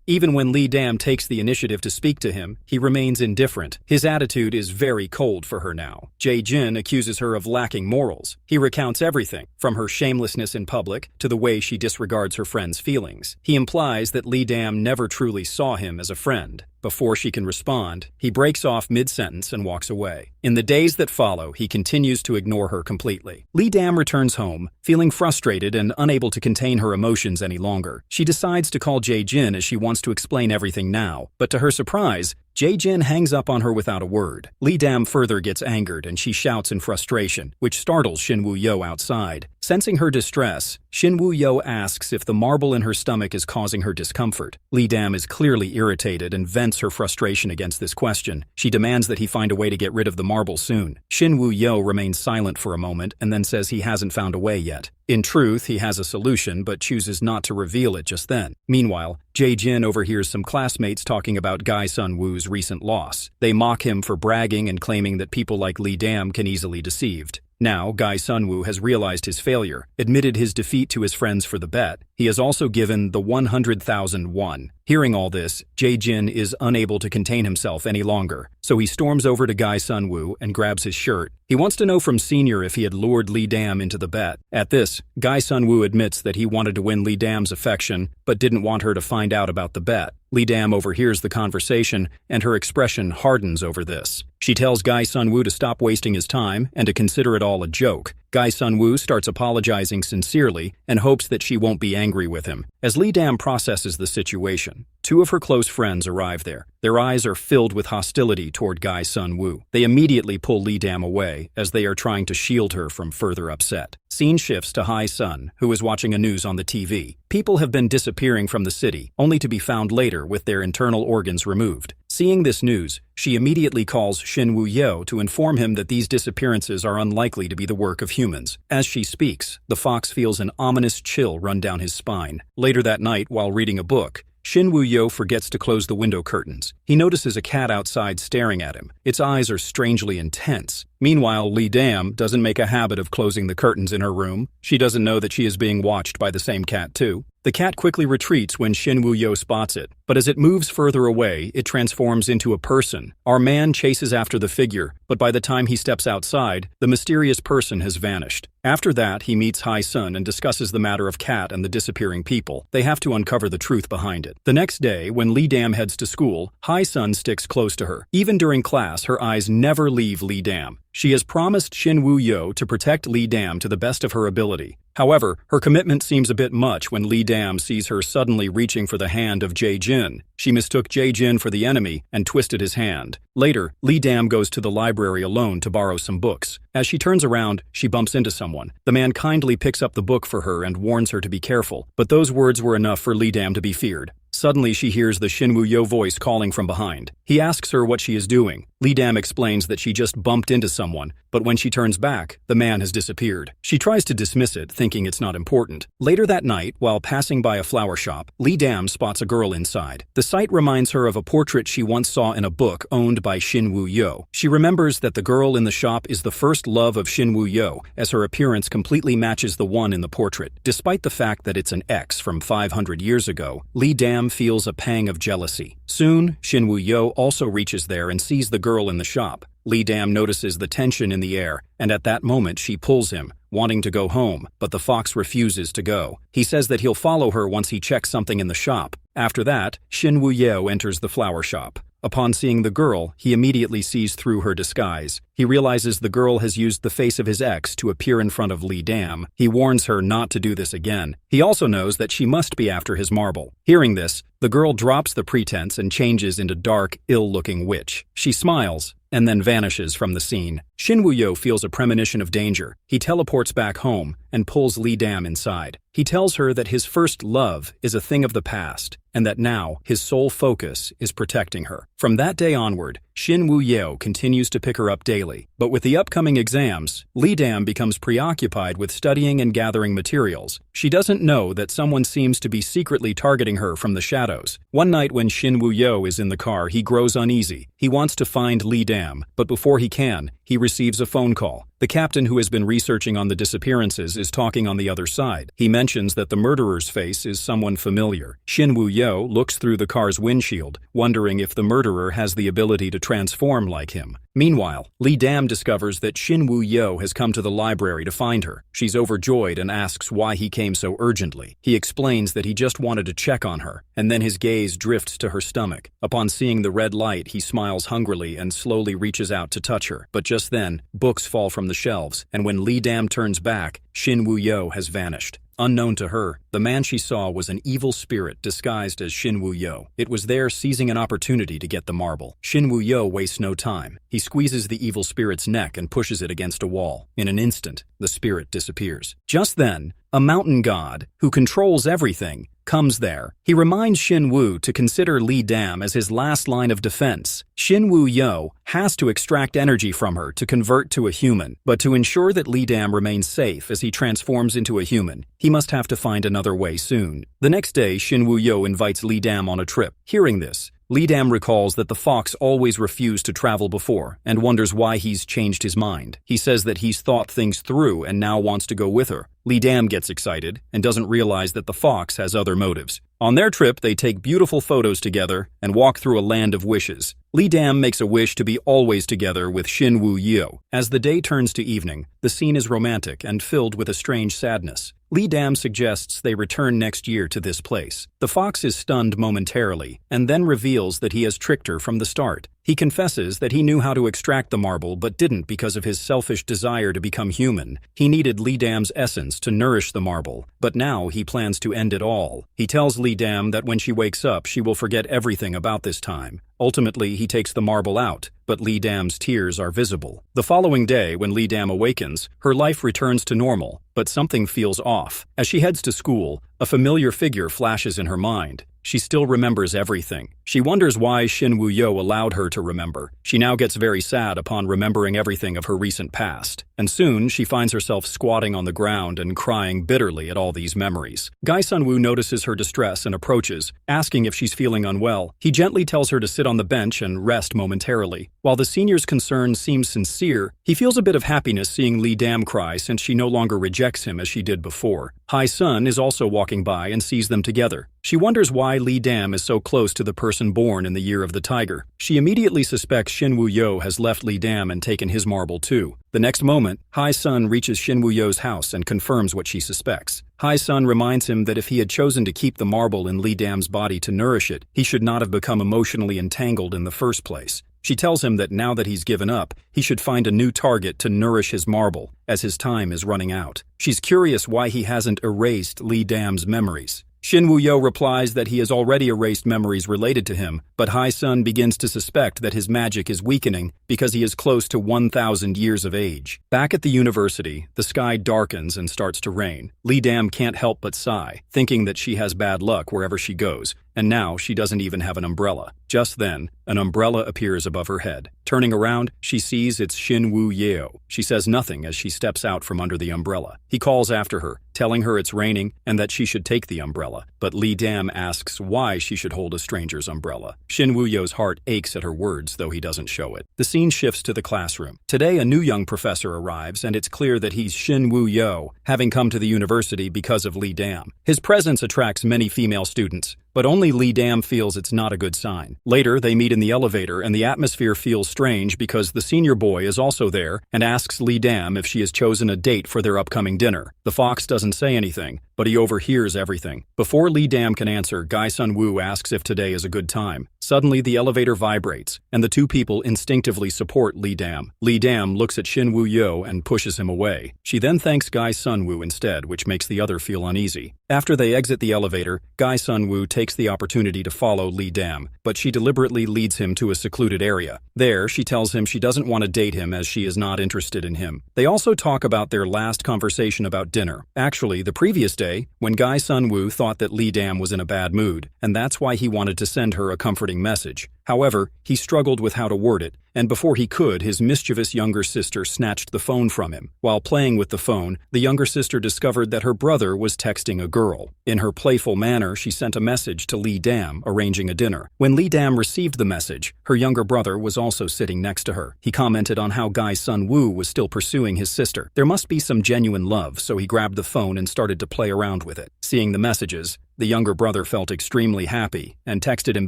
Even when Li Dam takes the initiative to speak to him, he remains indifferent. His attitude is very cold for her now. Jae-jin accuses her of lacking morals. He recounts everything, from her shamelessness in public to the way she disregards her friend's feelings. He implies that Li Dam never truly saw him as a friend. Before she can respond, he breaks off mid-sentence and walks away. In the days that follow, he continues to ignore her completely. Li Dam returns home, feeling frustrated and unable to contain her emotions any longer. She decides to call Jae-jin as she wants to explain everything now, but to her surprise, Jae-jin hangs up on her without a word. Li Dam further gets angered and she shouts in frustration, which startles Shin Woo-yo outside. Sensing her distress, Shin Woo-yo asks if the marble in her stomach is causing her discomfort. Li Dam is clearly irritated and vents her frustration against this question. She demands that he find a way to get rid of the marble soon. Shin Woo-yo remains silent for a moment and then says he hasn't found a way yet. In truth, he has a solution, but chooses not to reveal it just then. Meanwhile, Jae-jin overhears some classmates talking about Guy Sun-woo's recent loss. They mock him for bragging and claiming that people like Li Dam can easily deceived. Now, Guy Sun-woo has realized his failure, admitted his defeat to his friends for the bet. He is also given the 100,000 won. Hearing all this, Jae-jin is unable to contain himself any longer, so he storms over to Guy Sun-woo and grabs his shirt. He wants to know from Senior if he had lured Li Dam into the bet. At this, Guy Sun-woo admits that he wanted to win Li Dam's affection, but didn't want her to find out about the bet. Li Dam overhears the conversation, and her expression hardens over this. She tells Gai Sunwoo to stop wasting his time and to consider it all a joke. Gai Sunwoo starts apologizing sincerely and hopes that she won't be angry with him. As Lee Dam processes the situation, two of her close friends arrive there. Their eyes are filled with hostility toward Gai Sunwoo. They immediately pull Lee Dam away as they are trying to shield her from further upset. Scene shifts to Hai Sun, who is watching a news on the TV. People have been disappearing from the city, only to be found later with their internal organs removed. Seeing this news, she immediately calls Shin Woo-yo to inform him that these disappearances are unlikely to be the work of humans. As she speaks, the fox feels an ominous chill run down his spine. Later that night, while reading a book, Shin Woo-yo forgets to close the window curtains. He notices a cat outside staring at him. Its eyes are strangely intense. Meanwhile, Lee Dam doesn't make a habit of closing the curtains in her room. She doesn't know that she is being watched by the same cat too. The cat quickly retreats when Shin Woo-yo spots it, but as it moves further away, it transforms into a person. Our man chases after the figure, but by the time he steps outside, the mysterious person has vanished. After that, he meets Hai Sun and discusses the matter of Cat and the disappearing people. They have to uncover the truth behind it. The next day, when Lee Dam heads to school, Hai Sun sticks close to her. Even during class, her eyes never leave Lee Dam. She has promised Shin Woo-yo to protect Lee Dam to the best of her ability. However, her commitment seems a bit much when Lee Dam sees her suddenly reaching for the hand of Jae-jin. She mistook Jae-jin for the enemy and twisted his hand. Later, Lee Dam goes to the library alone to borrow some books. As she turns around, she bumps into someone. The man kindly picks up the book for her and warns her to be careful, but those words were enough for Lee Dam to be feared. Suddenly, she hears the Shin Woo-yo voice calling from behind. He asks her what she is doing. Lee Dam explains that she just bumped into someone, but when she turns back, the man has disappeared. She tries to dismiss it, thinking it's not important. Later that night, while passing by a flower shop, Lee Dam spots a girl inside. The sight reminds her of a portrait she once saw in a book owned by Shin Woo-yo. She remembers that the girl in the shop is the first love of Shin Woo-yo, as her appearance completely matches the one in the portrait. Despite the fact that it's an ex from 500 years ago, Lee Dam feels a pang of jealousy. Soon, Shin Woo-yo also reaches there and sees the girl in the shop. Lee Dam notices the tension in the air, and at that moment she pulls him, wanting to go home, but the fox refuses to go. He says that he'll follow her once he checks something in the shop. After that, Shin Woo-yo enters the flower shop. Upon seeing the girl, he immediately sees through her disguise. He realizes the girl has used the face of his ex to appear in front of Lee Dam. He warns her not to do this again. He also knows that she must be after his marble. Hearing this, the girl drops the pretense and changes into dark, ill-looking witch. She smiles and then vanishes from the scene. Shin Woo-yo feels a premonition of danger. He teleports back home and pulls Lee Dam inside. He tells her that his first love is a thing of the past, and that now his sole focus is protecting her. From that day onward, Shin Woo-yo continues to pick her up daily. But with the upcoming exams, Lee Dam becomes preoccupied with studying and gathering materials. She doesn't know that someone seems to be secretly targeting her from the shadows. One night when Shin Woo-yo is in the car, he grows uneasy. He wants to find Lee Dam, but before he can, he receives a phone call. The captain who has been researching on the disappearances is talking on the other side. He mentions that the murderer's face is someone familiar. Shin Woo-yo looks through the car's windshield, wondering if the murderer has the ability to transform like him. Meanwhile, Lee Dam discovers that Shin Woo-yo has come to the library to find her. She's overjoyed and asks why he came so urgently. He explains that he just wanted to check on her, and then his gaze drifts to her stomach. Upon seeing the red light, he smiles hungrily and slowly reaches out to touch her. But just then, books fall from the shelves, and when Lee Dam turns back, Shin Woo-yo has vanished. Unknown to her, the man she saw was an evil spirit disguised as Shin Woo-yo. It was there seizing an opportunity to get the marble. Shin Woo-yo wastes no time. He squeezes the evil spirit's neck and pushes it against a wall. In an instant, the spirit disappears. Just then, a mountain god, who controls everything, comes there. He reminds Shin Woo to consider Lee Dam as his last line of defense. Shin Woo-yo has to extract energy from her to convert to a human, but to ensure that Lee Dam remains safe as he transforms into a human, he must have to find another way soon. The next day, Shin Woo-yo invites Lee Dam on a trip. Hearing this, Lee Dam recalls that the fox always refused to travel before and wonders why he's changed his mind. He says that he's thought things through and now wants to go with her. Lee Dam gets excited and doesn't realize that the fox has other motives. On their trip, they take beautiful photos together and walk through a land of wishes. Lee Dam makes a wish to be always together with Shin Woo-yo. As the day turns to evening, the scene is romantic and filled with a strange sadness. Lee Dam suggests they return next year to this place. The fox is stunned momentarily and then reveals that he has tricked her from the start. He confesses that he knew how to extract the marble but didn't because of his selfish desire to become human. He needed Li Dam's essence to nourish the marble, but now he plans to end it all. He tells Li Dam that when she wakes up, she will forget everything about this time. Ultimately, he takes the marble out, but Li Dam's tears are visible. The following day, when Li Dam awakens, her life returns to normal, but something feels off. As she heads to school, a familiar figure flashes in her mind. She still remembers everything. She wonders why Xin Wuyo allowed her to remember. She now gets very sad upon remembering everything of her recent past. And soon, she finds herself squatting on the ground and crying bitterly at all these memories. Gai Sunwoo notices her distress and approaches, asking if she's feeling unwell. He gently tells her to sit on the bench and rest momentarily. While the senior's concern seems sincere, he feels a bit of happiness seeing Li Dam cry since she no longer rejects him as she did before. Hai Sun is also walking by and sees them together. She wonders why Li Dam is so close to the person born in the year of the tiger. She immediately suspects Xin Wuyo has left Li Dam and taken his marble too. The next moment, Hai Sun reaches Xin Wuyo's house and confirms what she suspects. Hai Sun reminds him that if he had chosen to keep the marble in Li Dam's body to nourish it, he should not have become emotionally entangled in the first place. She tells him that now that he's given up, he should find a new target to nourish his marble, as his time is running out. She's curious why he hasn't erased Li Dam's memories. Xin Wuyo replies that he has already erased memories related to him, but Hai Sun begins to suspect that his magic is weakening because he is close to 1,000 years of age. Back at the university, the sky darkens and starts to rain. Li Dam can't help but sigh, thinking that she has bad luck wherever she goes, and now she doesn't even have an umbrella. Just then, an umbrella appears above her head. Turning around, she sees it's Xin Wuyo. She says nothing as she steps out from under the umbrella. He calls after her, telling her it's raining and that she should take the umbrella. But Li Dam asks why she should hold a stranger's umbrella. Xin Wuyo's heart aches at her words, though he doesn't show it. The scene shifts to the classroom. Today, a new young professor arrives, and it's clear that he's Xin Wuyo, having come to the university because of Li Dam. His presence attracts many female students, but only Li Dam feels it's not a good sign. Later, they meet in the elevator, and the atmosphere feels strange because the senior boy is also there and asks Li Dam if she has chosen a date for their upcoming dinner. The fox doesn't say anything, but he overhears everything. Before Li Dam can answer, Gai Sunwoo asks if today is a good time. Suddenly, the elevator vibrates, and the two people instinctively support Li Dam. Li Dam looks at Xin Wuyo and pushes him away. She then thanks Gai Sunwoo instead, which makes the other feel uneasy. After they exit the elevator, Gai Sunwoo takes the opportunity to follow Li Dam, but she deliberately leads him to a secluded area. There, she tells him she doesn't want to date him as she is not interested in him. They also talk about their last conversation about dinner. Actually, the previous day, when Gai Sunwoo thought that Li Dam was in a bad mood, and that's why he wanted to send her a comforting message. However, he struggled with how to word it, and before he could, his mischievous younger sister snatched the phone from him. While playing with the phone, the younger sister discovered that her brother was texting a girl. In her playful manner, she sent a message to Li Dam, arranging a dinner. When Li Dam received the message, her younger brother was also sitting next to her. He commented on how Gai Sunwoo was still pursuing his sister. There must be some genuine love, so he grabbed the phone and started to play around with it. Seeing the messages, the younger brother felt extremely happy and texted him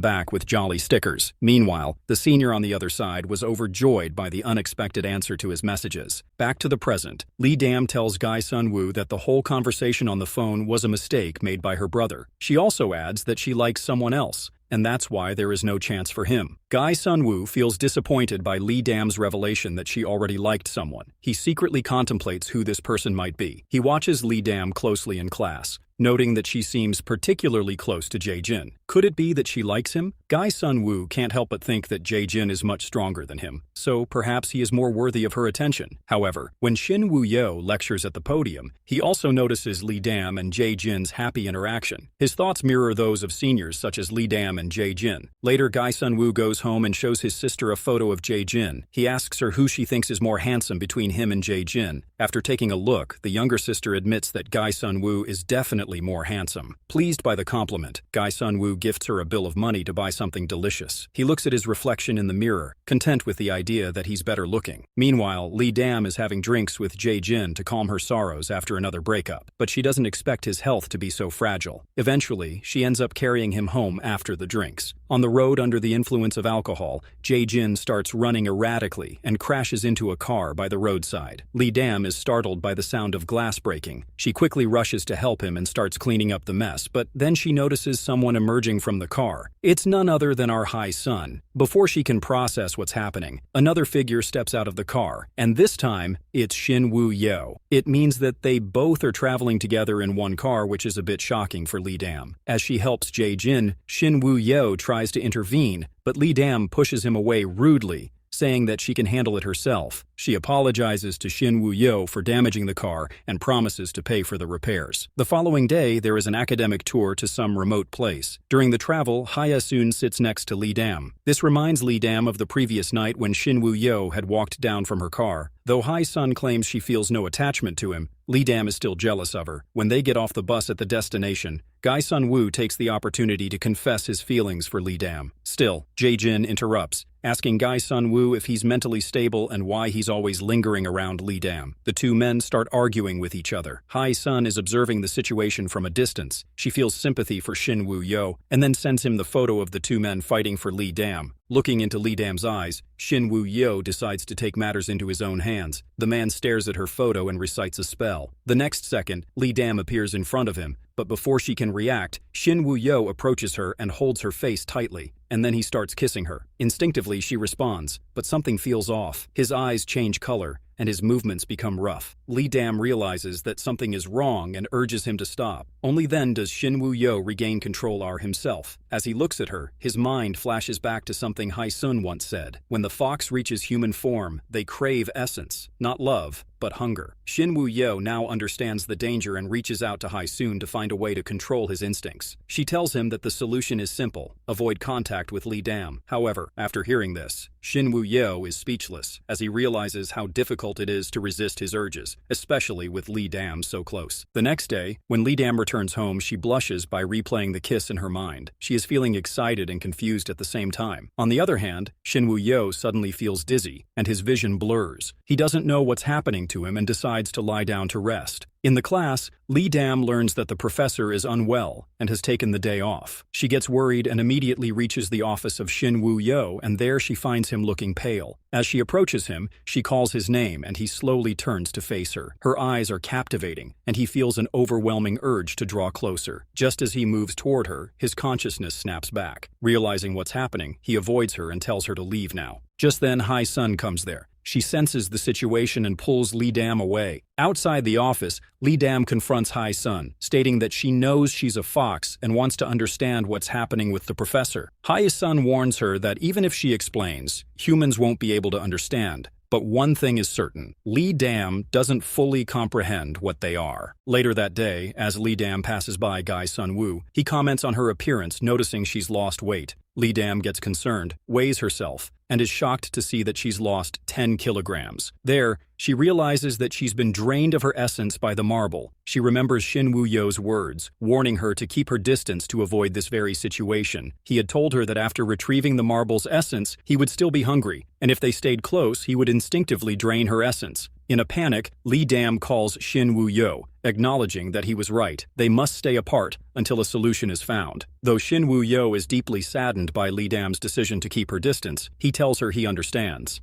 back with jolly stickers. Meanwhile, the senior on the other side was overjoyed by the unexpected answer to his messages. Back to the present, Li Dam tells Gai Sunwoo that the whole conversation on the phone was a mistake made by her brother. She also adds that she likes someone else, and that's why there is no chance for him. Gai Sunwoo feels disappointed by Li Dam's revelation that she already liked someone. He secretly contemplates who this person might be. He watches Li Dam closely in class, noting that she seems particularly close to Jae-jin. Could it be that she likes him? Gai Sunwoo can't help but think that Jae-jin is much stronger than him, so perhaps he is more worthy of her attention. However, when Xin Wuyo lectures at the podium, he also notices Li Dam and Jae-jin's happy interaction. His thoughts mirror those of seniors such as Li Dam and Jae-jin. Later, Gai Sunwoo goes home and shows his sister a photo of Jae-jin. He asks her who she thinks is more handsome between him and Jae-jin. After taking a look, the younger sister admits that Gai Sunwoo is definitely more handsome. Pleased by the compliment, Gai Sunwoo gifts her a bill of money to buy something delicious. He looks at his reflection in the mirror, content with the idea that he's better looking. Meanwhile, Li Dam is having drinks with Jae-jin to calm her sorrows after another breakup, but she doesn't expect his health to be so fragile. Eventually, she ends up carrying him home after the drinks. On the road under the influence of alcohol, Jae-jin starts running erratically and crashes into a car by the roadside. Li Dam is startled by the sound of glass breaking. She quickly rushes to help him and starts starts cleaning up the mess, but then she notices someone emerging from the car. It's none other than our high sun. Before she can process what's happening, another figure steps out of the car, and this time, it's Shin Woo-yo. It means that they both are traveling together in one car, which is a bit shocking for Lee Dam. As she helps Jae-jin, Shin Woo-yo tries to intervene, but Lee Dam pushes him away rudely, saying that she can handle it herself. She apologizes to Shin Woo-yo for damaging the car and promises to pay for the repairs. The following day, there is an academic tour to some remote place. During the travel, Hye-sun sits next to Lee Dam. This reminds Lee Dam of the previous night when Shin Woo-yo had walked down from her car. Though Hye-sun claims she feels no attachment to him, Lee Dam is still jealous of her. When they get off the bus at the destination, Guy Sun-woo takes the opportunity to confess his feelings for Lee Dam. Still, Jae-jin interrupts, asking Guy Sun-woo if he's mentally stable and why he's always lingering around Lee Dam. The two men start arguing with each other. Hye-sun is observing the situation from a distance. She feels sympathy for Shin Woo-yo and then sends him the photo of the two men fighting for Lee Dam. Looking into Lee Dam's eyes, Shin Woo-yo decides to take matters into his own hands. The man stares at her photo and recites a spell. The next second, Lee Dam appears in front of him, but before she can react, Shin Woo-yo approaches her and holds her face tightly, and then he starts kissing her. Instinctively, she responds, but something feels off. His eyes change color, and his movements become rough. Lee Dam realizes that something is wrong and urges him to stop. Only then does Shin Woo-yo regain control himself. As he looks at her, his mind flashes back to something Hye-sun once said. When the fox reaches human form, they crave essence, not love, but hunger. Shin Woo-yo now understands the danger and reaches out to Hye-sun to find a way to control his instincts. She tells him that the solution is simple: avoid contact with Lee Dam. However, after hearing this, Shin Woo-yo is speechless as he realizes how difficult it is to resist his urges, especially with Lee Dam so close. The next day, when Lee Dam returns home, she blushes by replaying the kiss in her mind. She is feeling excited and confused at the same time. On the other hand, Shin Woo-yo suddenly feels dizzy, and his vision blurs. He doesn't know what's happening to him and decides to lie down to rest. In the class, Lee Dam learns that the professor is unwell and has taken the day off. She gets worried and immediately reaches the office of Shin Woo-yo, and there she finds him looking pale. As she approaches him, she calls his name and he slowly turns to face her. Her eyes are captivating, and he feels an overwhelming urge to draw closer. Just as he moves toward her, his consciousness snaps back. Realizing what's happening, he avoids her and tells her to leave now. Just then, Hye-sun comes there. She senses the situation and pulls Lee Dam away. Outside the office, Lee Dam confronts Hye-sun, stating that she knows she's a fox and wants to understand what's happening with the professor. Hye-sun warns her that even if she explains, humans won't be able to understand. But one thing is certain: Lee Dam doesn't fully comprehend what they are. Later that day, as Lee Dam passes by Guy Sun-woo, he comments on her appearance, noticing she's lost weight. Lee Dam gets concerned, weighs herself, and is shocked to see that she's lost 10 kilograms. There, she realizes that she's been drained of her essence by the marble. She remembers Shin Woo-yo's words, warning her to keep her distance to avoid this very situation. He had told her that after retrieving the marble's essence, he would still be hungry, and if they stayed close, he would instinctively drain her essence. In a panic, Lee Dam calls Shin Woo-yo, acknowledging that he was right. They must stay apart until a solution is found. Though Shin Woo-yo is deeply saddened by Lee Dam's decision to keep her distance, he tells her he understands.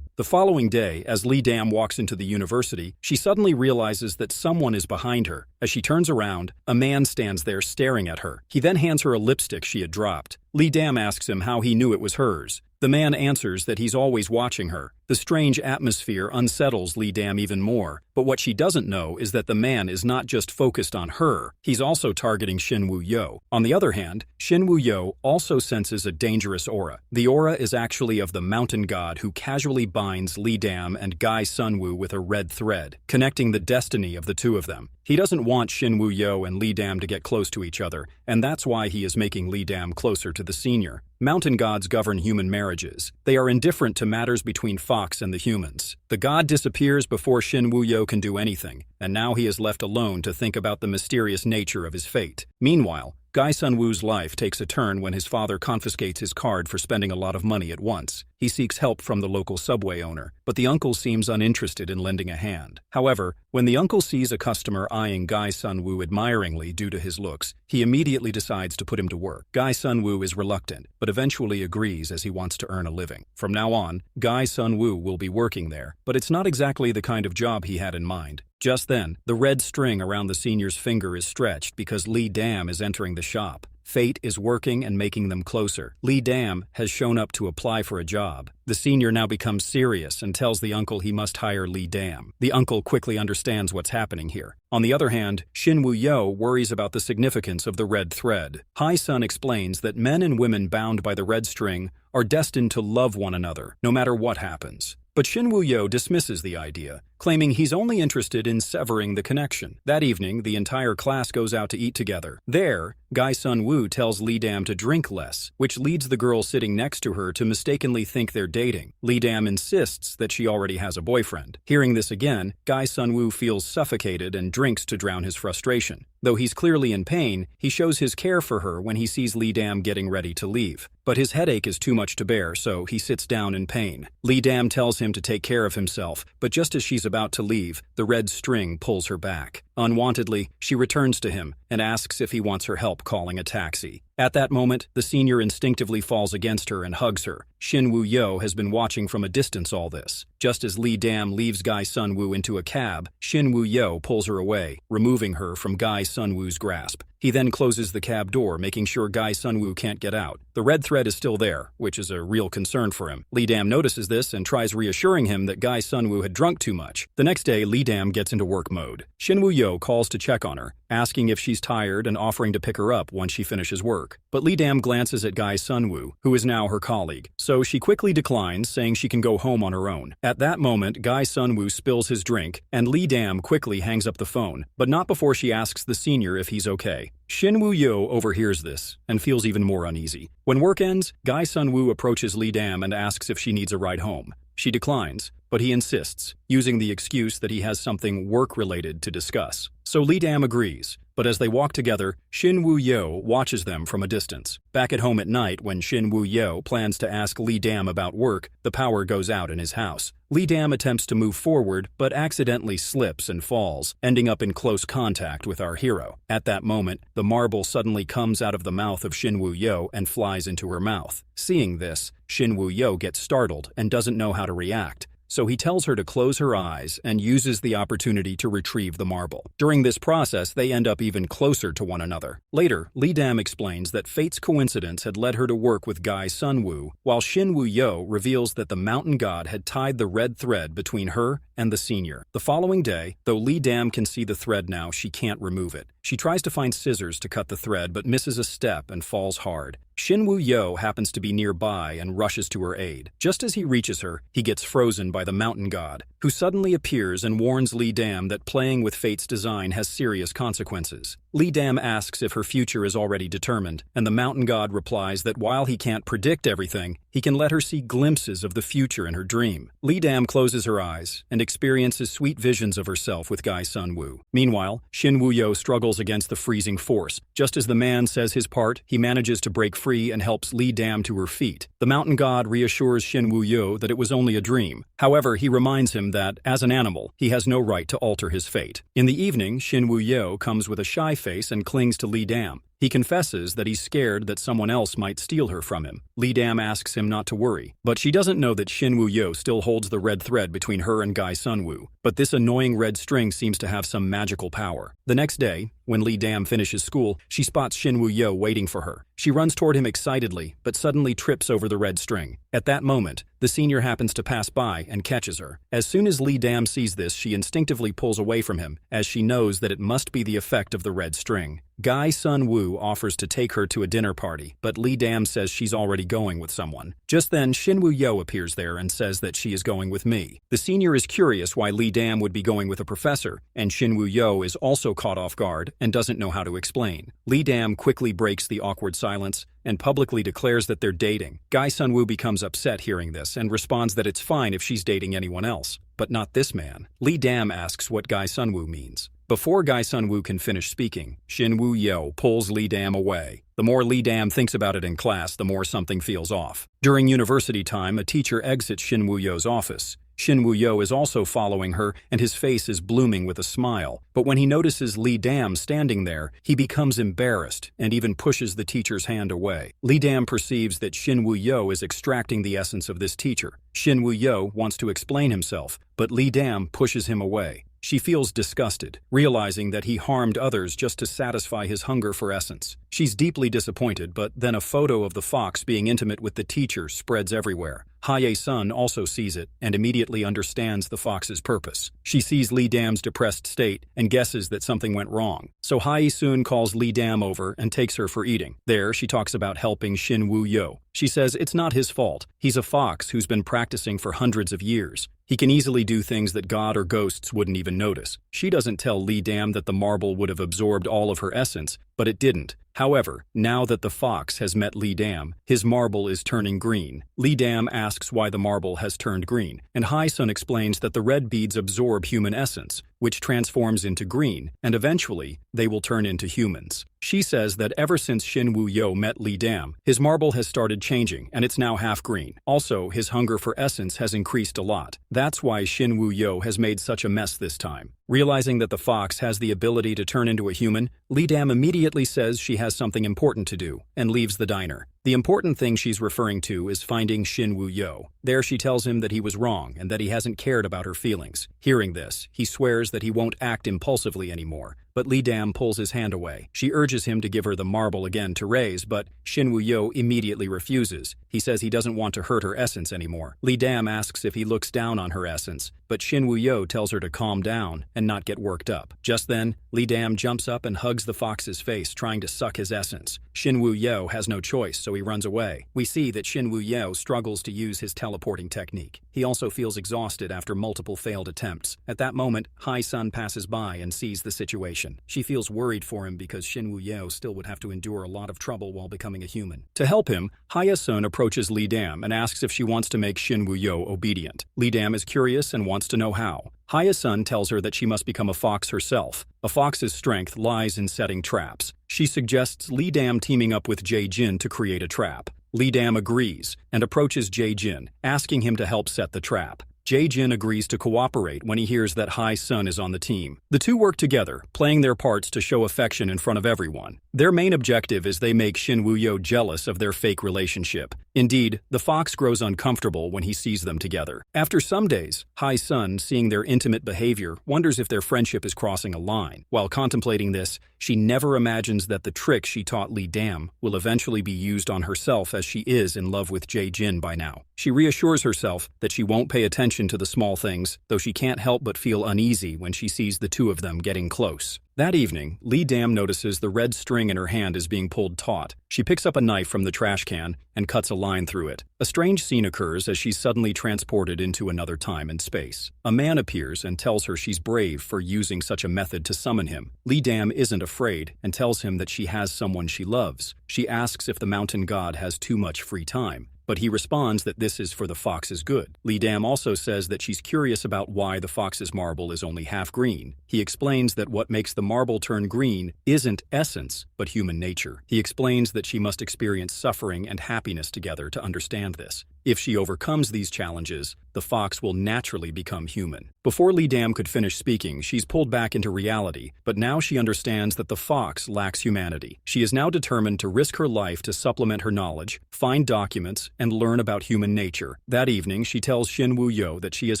The following day, as Lee Dam walks into the university, she suddenly realizes that someone is behind her. As she turns around, a man stands there staring at her. He then hands her a lipstick she had dropped. Lee Dam asks him how he knew it was hers. The man answers that he's always watching her. The strange atmosphere unsettles Lee Dam even more, but what she doesn't know is that the man is not just focused on her, he's also targeting Shin Woo-yo. On the other hand, Shin Woo-yo also senses a dangerous aura. The aura is actually of the mountain god who casually binds Lee Dam and Guy Sun-woo with a red thread, connecting the destiny of the two of them. He doesn't want Shin Woo-yo and Lee Dam to get close to each other, and that's why he is making Lee Dam closer to the senior. Mountain gods govern human marriages. They are indifferent to matters between Fox and the humans. The god disappears before Shin Woo-yo can do anything, and now he is left alone to think about the mysterious nature of his fate. Meanwhile, Guy Sun-woo's life takes a turn when his father confiscates his card for spending a lot of money at once. He seeks help from the local subway owner, but the uncle seems uninterested in lending a hand. However, when the uncle sees a customer eyeing Guy Sun-woo admiringly due to his looks, he immediately decides to put him to work. Guy Sun-woo is reluctant, but eventually agrees as he wants to earn a living. From now on, Guy Sun-woo will be working there, but it's not exactly the kind of job he had in mind. Just then, the red string around the senior's finger is stretched because Li Dam is entering the shop. Fate is working and making them closer. Li Dam has shown up to apply for a job. The senior now becomes serious and tells the uncle he must hire Li Dam. The uncle quickly understands what's happening here. On the other hand, Shin Woo-yo worries about the significance of the red thread. Hai-sun explains that men and women bound by the red string are destined to love one another, no matter what happens. But Shin Woo-yo dismisses the idea, claiming he's only interested in severing the connection. That evening, the entire class goes out to eat together. There, Guy Sun-woo tells Li Dam to drink less, which leads the girl sitting next to her to mistakenly think they're dating. Li Dam insists that she already has a boyfriend. Hearing this again, Guy Sun-woo feels suffocated and drinks to drown his frustration. Though he's clearly in pain, he shows his care for her when he sees Li Dam getting ready to leave. But his headache is too much to bear, so he sits down in pain. Li Dam tells him to take care of himself, but just as she's about to leave, the red string pulls her back. Unwantedly, she returns to him and asks if he wants her help calling a taxi. At that moment, the senior instinctively falls against her and hugs her. Shin Woo-yo has been watching from a distance all this. Just as Li Dam leaves Guy Sun-woo into a cab, Shin Woo-yo pulls her away, removing her from Guy Sun-woo's grasp. He then closes the cab door, making sure Guy Sun-woo can't get out. The red thread is still there, which is a real concern for him. Li Dam notices this and tries reassuring him that Guy Sun-woo had drunk too much. The next day, Li Dam gets into work mode. Shin Woo-yo calls to check on her, asking if she's tired and offering to pick her up once she finishes work. But Li Dam glances at Guy Sun-woo, who is now her colleague, so she quickly declines, saying she can go home on her own. At that moment, Guy Sun-woo spills his drink, and Li Dam quickly hangs up the phone, but not before she asks the senior if he's okay. Shin Woo-yo overhears this and feels even more uneasy. When work ends, Guy Sun-woo approaches Li Dam and asks if she needs a ride home. She declines, but he insists, using the excuse that he has something work-related to discuss. So Li Dam agrees, but as they walk together, Shin Woo-yo watches them from a distance. Back at home at night, when Shin Woo-yo plans to ask Li Dam about work, the power goes out in his house. Li Dam attempts to move forward, but accidentally slips and falls, ending up in close contact with our hero. At that moment, the marble suddenly comes out of the mouth of Shin Woo-yo and flies into her mouth. Seeing this, Shin Woo-yo gets startled and doesn't know how to react. So he tells her to close her eyes and uses the opportunity to retrieve the marble. During this process, they end up even closer to one another. Later, Li Dam explains that fate's coincidence had led her to work with Guy Sun-woo, while Shin Woo-yo reveals that the mountain god had tied the red thread between her and the senior. The following day, though Li Dam can see the thread now, she can't remove it. She tries to find scissors to cut the thread but misses a step and falls hard. Shin Woo-yo happens to be nearby and rushes to her aid. Just as he reaches her, he gets frozen by the mountain god, who suddenly appears and warns Li Dam that playing with fate's design has serious consequences. Li Dam asks if her future is already determined, and the mountain god replies that while he can't predict everything, he can let her see glimpses of the future in her dream. Li Dam closes her eyes and experiences sweet visions of herself with Guy Sun-woo. Meanwhile, Shin Woo-yo struggles against the freezing force. Just as the man says his part, he manages to break free and helps Li Dam to her feet. The mountain god reassures Shin Woo-yo that it was only a dream. However, he reminds him that, as an animal, he has no right to alter his fate. In the evening, Shin Woo-yo comes with a shy face and clings to Li Dam. He confesses that he's scared that someone else might steal her from him. Li Dam asks him not to worry, but she doesn't know that Shin Woo-yo still holds the red thread between her and Guy Sun-woo. But this annoying red string seems to have some magical power. The next day, when Li Dam finishes school, she spots Shin Woo-yo waiting for her. She runs toward him excitedly, but suddenly trips over the red string. At that moment, the senior happens to pass by and catches her. As soon as Li Dam sees this, she instinctively pulls away from him, as she knows that it must be the effect of the red string. Guy Sun-woo offers to take her to a dinner party, but Li Dam says she's already going with someone. Just then, Shin Woo-yo appears there and says that she is going with me. The senior is curious why Li Dam would be going with a professor, and Shin Woo-yo is also caught off guard and doesn't know how to explain. Li Dam quickly breaks the awkward silence and publicly declares that they're dating. Guy Sun-woo becomes upset hearing this and responds that it's fine if she's dating anyone else, but not this man. Li Dam asks what Guy Sun-woo means. Before Guy Sun-woo can finish speaking, Shin Woo-yo pulls Li Dam away. The more Li Dam thinks about it in class, the more something feels off. During university time, a teacher exits Shin Woo-yo's office. Shin Woo-yo is also following her, and his face is blooming with a smile. But when he notices Li Dam standing there, he becomes embarrassed and even pushes the teacher's hand away. Li Dam perceives that Shin Woo-yo is extracting the essence of this teacher. Shin Woo-yo wants to explain himself, but Li Dam pushes him away. She feels disgusted, realizing that he harmed others just to satisfy his hunger for essence. She's deeply disappointed, but then a photo of the fox being intimate with the teacher spreads everywhere. Hae-sun also sees it and immediately understands the fox's purpose. She sees Lee Dam's depressed state and guesses that something went wrong. So Hae-sun calls Lee Dam over and takes her for eating. There, she talks about helping Shin Woo-yo. She says it's not his fault. He's a fox who's been practicing for hundreds of years. He can easily do things that God or ghosts wouldn't even notice. She doesn't tell Lee Dam that the marble would have absorbed all of her essence, but it didn't. However, now that the fox has met Lee Dam, his marble is turning green. Lee Dam asks why the marble has turned green, and Hae-sun explains that the red beads absorb human essence, which transforms into green, and eventually, they will turn into humans. She says that ever since Shin Woo-yo met Lee Dam, his marble has started changing, and it's now half green. Also, his hunger for essence has increased a lot. That's why Shin Woo-yo has made such a mess this time. Realizing that the fox has the ability to turn into a human, Lee Dam immediately says she has something important to do, and leaves the diner. The important thing she's referring to is finding Shin Woo-yo. There she tells him that he was wrong and that he hasn't cared about her feelings. Hearing this, he swears that he won't act impulsively anymore, but Lee Dam pulls his hand away. She urges him to give her the marble again to raise, but Shin Woo-yo immediately refuses. He says he doesn't want to hurt her essence anymore. Lee Dam asks if he looks down on her essence, but Shin Woo-yo tells her to calm down and not get worked up. Just then, Lee Dam jumps up and hugs the fox's face, trying to suck his essence. Shin Woo-yo has no choice, so he runs away. We see that Shin Woo-yo struggles to use his teleporting technique. He also feels exhausted after multiple failed attempts. At that moment, Hae-sun passes by and sees the situation. She feels worried for him because Shin Woo-yo still would have to endure a lot of trouble while becoming a human. To help him, Hae-sun approaches Lee Dam and asks if she wants to make Shin Woo-yo obedient. Lee Dam is curious and wants to know how. Hae-sun tells her that she must become a fox herself. A fox's strength lies in setting traps. She suggests Lee Dam teaming up with Jae-jin to create a trap. Lee Dam agrees and approaches Jae-jin, asking him to help set the trap. Jae-jin agrees to cooperate when he hears that Hae-sun is on the team. The two work together, playing their parts to show affection in front of everyone. Their main objective is they make Shin Woo-yo jealous of their fake relationship. Indeed, the fox grows uncomfortable when he sees them together. After some days, Hae-sun, seeing their intimate behavior, wonders if their friendship is crossing a line. While contemplating this, she never imagines that the trick she taught Lee Dam will eventually be used on herself, as she is in love with Jae-jin by now. She reassures herself that she won't pay attention to the small things, though she can't help but feel uneasy when she sees the two of them getting close. That evening, Lee Dam notices the red string in her hand is being pulled taut. She picks up a knife from the trash can and cuts a line through it. A strange scene occurs as she's suddenly transported into another time and space. A man appears and tells her she's brave for using such a method to summon him. Lee Dam isn't afraid and tells him that she has someone she loves. She asks if the mountain god has too much free time, but he responds that this is for the fox's good. Lee Dam also says that she's curious about why the fox's marble is only half green. He explains that what makes the marble turn green isn't essence, but human nature. He explains that she must experience suffering and happiness together to understand this. If she overcomes these challenges, the fox will naturally become human. Before Lee Dam could finish speaking, she's pulled back into reality, but now she understands that the fox lacks humanity. She is now determined to risk her life to supplement her knowledge, find documents, and learn about human nature. That evening, she tells Shin Woo-yo that she has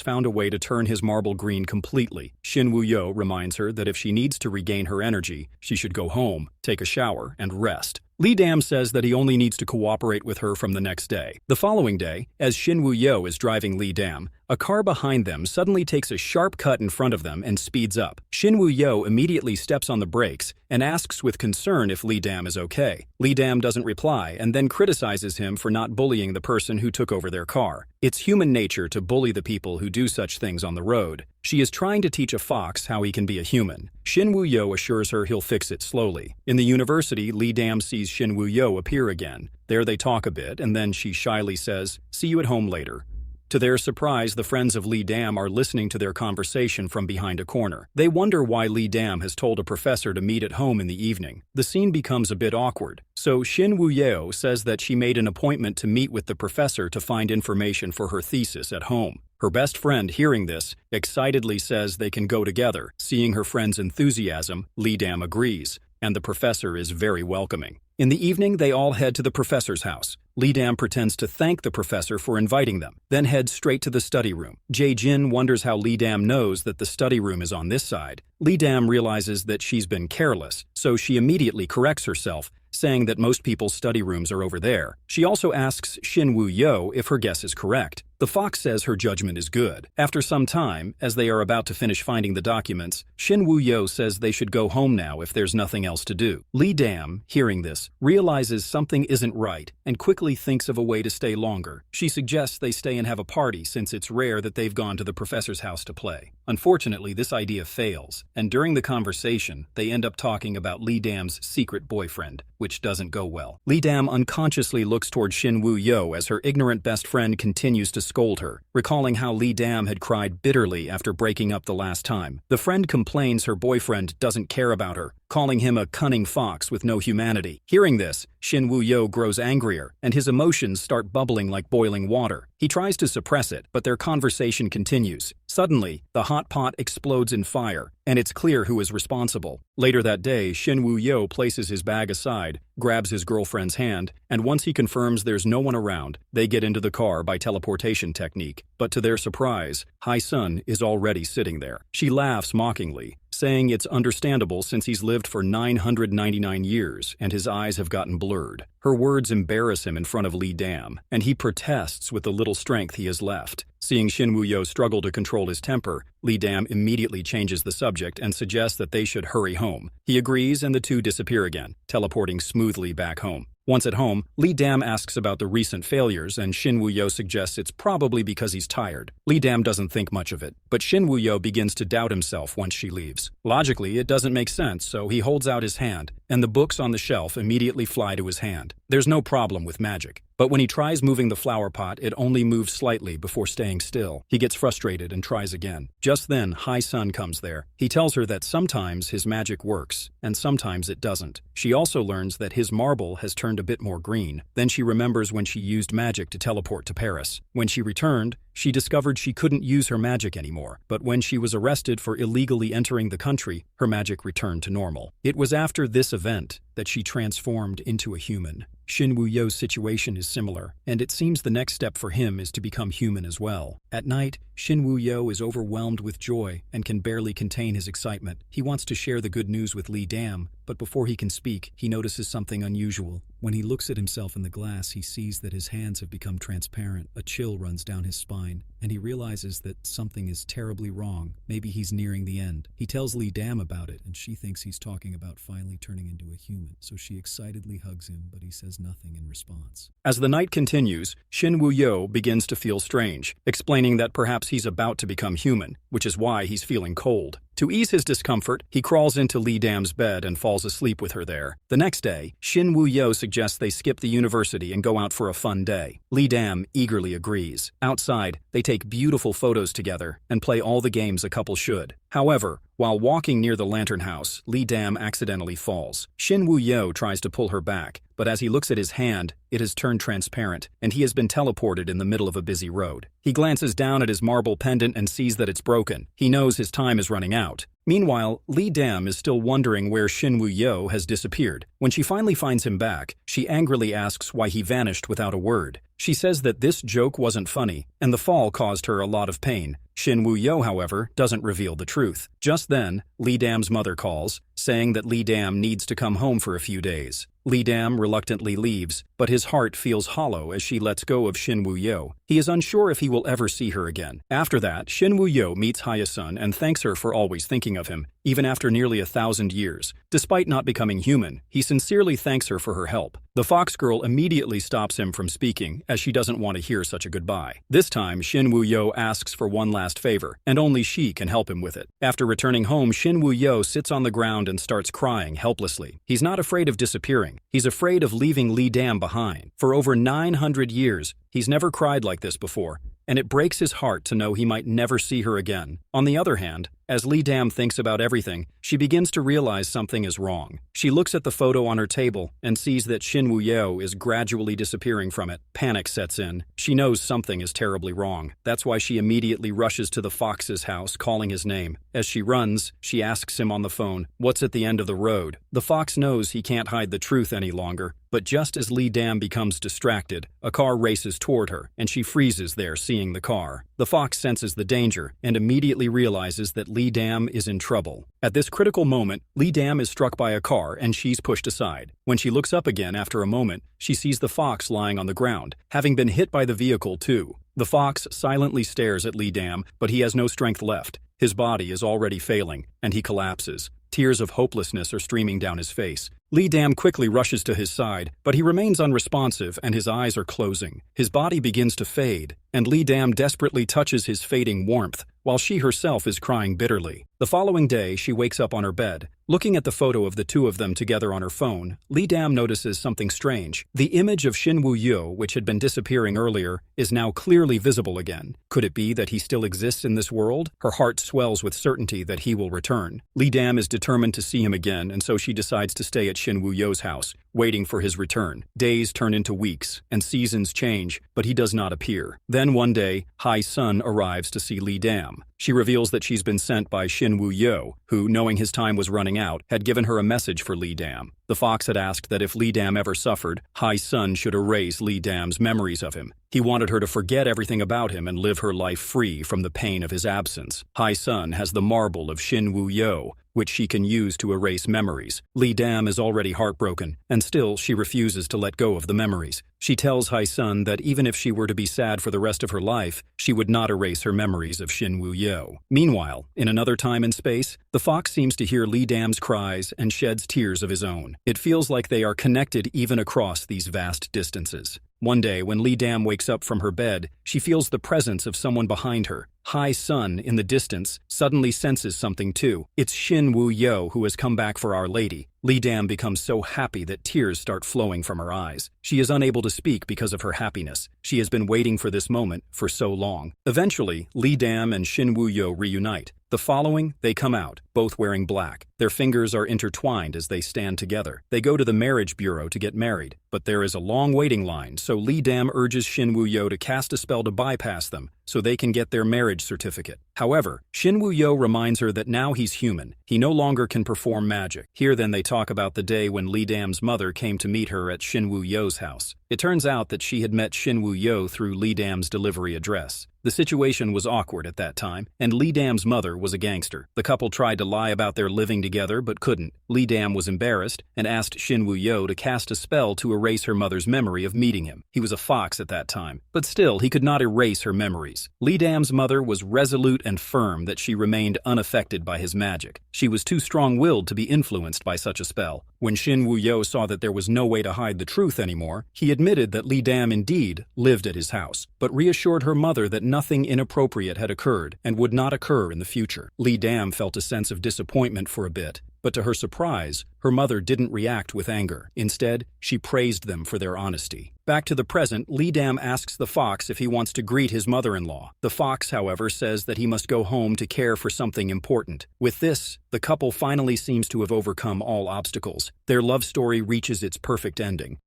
found a way to turn his marble green completely. Shin Woo-yo reminds her that if she needs to regain her energy, she should go home, take a shower, and rest. Lee Dam says that he only needs to cooperate with her from the next day. The following day, as Shin Woo-yo is driving Lee Dam, a car behind them suddenly takes a sharp cut in front of them and speeds up. Shin Woo-yo immediately steps on the brakes and asks with concern if Lee Dam is okay. Lee Dam doesn't reply and then criticizes him for not bullying the person who took over their car. It's human nature to bully the people who do such things on the road. She is trying to teach a fox how he can be a human. Shin Woo-yo assures her he'll fix it slowly. In the university, Lee Dam sees Shin Woo-yo appear again. There they talk a bit, and then she shyly says, "See you at home later." To their surprise, the friends of Lee Dam are listening to their conversation from behind a corner. They wonder why Lee Dam has told a professor to meet at home in the evening. The scene becomes a bit awkward, so Shin Woo-yo says that she made an appointment to meet with the professor to find information for her thesis at home. Her best friend, hearing this, excitedly says they can go together. Seeing her friend's enthusiasm, Lee Dam agrees, and the professor is very welcoming. In the evening, they all head to the professor's house. Li Dam pretends to thank the professor for inviting them, then heads straight to the study room. Jae Jin wonders how Li Dam knows that the study room is on this side. Li Dam realizes that she's been careless, so she immediately corrects herself, saying that most people's study rooms are over there. She also asks Shin Woo-yo if her guess is correct. The fox says her judgment is good. After some time, as they are about to finish finding the documents, Shin Woo-yo says they should go home now if there's nothing else to do. Li Dam, hearing this, realizes something isn't right and quickly thinks of a way to stay longer. She suggests they stay and have a party since it's rare that they've gone to the professor's house to play. Unfortunately, this idea fails, and during the conversation, they end up talking about Li Dam's secret boyfriend, which doesn't go well. Li Dam unconsciously looks toward Shin Woo-yo as her ignorant best friend continues to scold her, recalling how Li Dam had cried bitterly after breaking up the last time. The friend complains her boyfriend doesn't care about her, calling him a cunning fox with no humanity. Hearing this, Shin Woo-yo grows angrier, and his emotions start bubbling like boiling water. He tries to suppress it, but their conversation continues. Suddenly, the hot pot explodes in fire, and it's clear who is responsible. Later that day, Shin Woo-yo places his bag aside, grabs his girlfriend's hand, and once he confirms there's no one around, they get into the car by teleportation technique. But to their surprise, Hai-sun is already sitting there. She laughs mockingly, saying it's understandable since he's lived for 999 years and his eyes have gotten blurred. Her words embarrass him in front of Li Dam, and he protests with the little strength he has left. Seeing Shin Woo-yo struggle to control his temper, Li Dam immediately changes the subject and suggests that they should hurry home. He agrees and the two disappear again, teleporting smoothly back home. Once at home, Li Dam asks about the recent failures and Shin Woo-yo suggests it's probably because he's tired. Li Dam doesn't think much of it, but Shin Woo-yo begins to doubt himself once she leaves. Logically, it doesn't make sense, so he holds out his hand, and the books on the shelf immediately fly to his hand. There's no problem with magic, but when he tries moving the flower pot, it only moves slightly before staying still. He gets frustrated and tries again. Just then, Hai-sun comes there. He tells her that sometimes his magic works, and sometimes it doesn't. She also learns that his marble has turned a bit more green. Then she remembers when she used magic to teleport to Paris. When she returned, she discovered she couldn't use her magic anymore, but when she was arrested for illegally entering the country, her magic returned to normal. It was after this event that she transformed into a human. Shin Woo-yo's situation is similar, and it seems the next step for him is to become human as well. At night, Shin Woo-yo is overwhelmed with joy and can barely contain his excitement. He wants to share the good news with Li Dam, but before he can speak, he notices something unusual. When he looks at himself in the glass, he sees that his hands have become transparent. A chill runs down his spine, and he realizes that something is terribly wrong. Maybe he's nearing the end. He tells Li Dam about it, and she thinks he's talking about finally turning into a human, so she excitedly hugs him, but he says nothing in response. As the night continues, Shin Woo-yo begins to feel strange, explaining that perhaps he's about to become human, which is why he's feeling cold. To ease his discomfort, he crawls into Li Dam's bed and falls asleep with her there. The next day, Shin Woo-yo suggests they skip the university and go out for a fun day. Li Dam eagerly agrees. Outside, they take beautiful photos together and play all the games a couple should. However, while walking near the lantern house, Li Dam accidentally falls. Shin Woo-yo tries to pull her back, but as he looks at his hand, it has turned transparent, and he has been teleported in the middle of a busy road. He glances down at his marble pendant and sees that it's broken. He knows his time is running out. Meanwhile, Li Dam is still wondering where Shin Woo-yo has disappeared. When she finally finds him back, she angrily asks why he vanished without a word. She says that this joke wasn't funny, and the fall caused her a lot of pain. Shin Woo-yo, however, doesn't reveal the truth. Just then, Li Dam's mother calls, saying that Li Dam needs to come home for a few days. Li Dam reluctantly leaves, but his heart feels hollow as she lets go of Shin Woo-yo. He is unsure if he will ever see her again. After that, Shin Woo-yo meets Hai-sun and thanks her for always thinking of him, even after nearly 1,000 years. Despite not becoming human, he sincerely thanks her for her help. The fox girl immediately stops him from speaking, as she doesn't want to hear such a goodbye. This time, Shin Woo-yo asks for one last favor, and only she can help him with it. After returning home, Shin Woo-yo sits on the ground and starts crying helplessly. He's not afraid of disappearing. He's afraid of leaving Li Dam behind. For over 900 years, he's never cried like this before, and it breaks his heart to know he might never see her again. On the other hand, As Li Dam thinks about everything, she begins to realize something is wrong. She looks at the photo on her table and sees that Xin Wuyao is gradually disappearing from it. Panic sets in. She knows something is terribly wrong. That's why she immediately rushes to the fox's house, calling his name. As she runs, she asks him on the phone, "What's at the end of the road?" The fox knows he can't hide the truth any longer, but just as Li Dam becomes distracted, a car races toward her, and she freezes there seeing the car. The fox senses the danger and immediately realizes that Li Dam is in trouble. At this critical moment, Li Dam is struck by a car and she's pushed aside. When she looks up again after a moment, she sees the fox lying on the ground, having been hit by the vehicle too. The fox silently stares at Li Dam, but he has no strength left. His body is already failing, and he collapses. Tears of hopelessness are streaming down his face. Li Dam quickly rushes to his side, but he remains unresponsive and his eyes are closing. His body begins to fade, and Li Dam desperately touches his fading warmth, while she herself is crying bitterly. The following day, she wakes up on her bed. Looking at the photo of the two of them together on her phone, Li Dam notices something strange. The image of Xin Wuyao, which had been disappearing earlier, is now clearly visible again. Could it be that he still exists in this world? Her heart swells with certainty that he will return. Li Dam is determined to see him again, and so she decides to stay at Xin Wuyao's house, waiting for his return. Days turn into weeks, and seasons change, but he does not appear. Then one day, Hai Sun arrives to see Li Dam. She reveals that she's been sent by Xin Wuyao, who, knowing his time was running out, had given her a message for Li Dam. The fox had asked that if Li Dam ever suffered, Hai Sun should erase Li Dam's memories of him. He wanted her to forget everything about him and live her life free from the pain of his absence. Hai Sun has the marble of Xin Wuyao, which she can use to erase memories. Li Dam is already heartbroken, and still she refuses to let go of the memories. She tells Hai Sun that even if she were to be sad for the rest of her life, she would not erase her memories of Xin Wuyao. Meanwhile, in another time and space, the fox seems to hear Li Dam's cries and sheds tears of his own. It feels like they are connected even across these vast distances. One day, when Li Dam wakes up from her bed, she feels the presence of someone behind her. Hai Sun, in the distance, suddenly senses something too. It's Xin Wuyao who has come back for Our Lady. Li Dam becomes so happy that tears start flowing from her eyes. She is unable to speak because of her happiness. She has been waiting for this moment for so long. Eventually, Li Dam and Xin Wuyao reunite. The following, they come out, both wearing black. Their fingers are intertwined as they stand together. They go to the marriage bureau to get married, but there is a long waiting line, so Li Dam urges Xin Wuyao to cast a spell to bypass them, so they can get their marriage certificate. However, Xin Wuyao reminds her that now he's human. He no longer can perform magic. Here then they talk about the day when Li Dam's mother came to meet her at Xin Wuyao's house. It turns out that she had met Xin Wuyao through Li Dam's delivery address. The situation was awkward at that time, and Li Dam's mother was a gangster. The couple tried to lie about their living together but couldn't. Li Dam was embarrassed and asked Xin Wuyao to cast a spell to erase her mother's memory of meeting him. He was a fox at that time, but still he could not erase her memories. Li Dam's mother was resolute and firm that she remained unaffected by his magic. She was too strong-willed to be influenced by such a spell. When Xin Wuyao saw that there was no way to hide the truth anymore, he admitted that Li Dam indeed lived at his house, but reassured her mother that nothing inappropriate had occurred and would not occur in the future. Li Dam felt a sense of disappointment for a bit, but to her surprise, her mother didn't react with anger. Instead, she praised them for their honesty. Back to the present, Li Dam asks the fox if he wants to greet his mother-in-law. The fox, however, says that he must go home to care for something important. With this, the couple finally seems to have overcome all obstacles. Their love story reaches its perfect ending.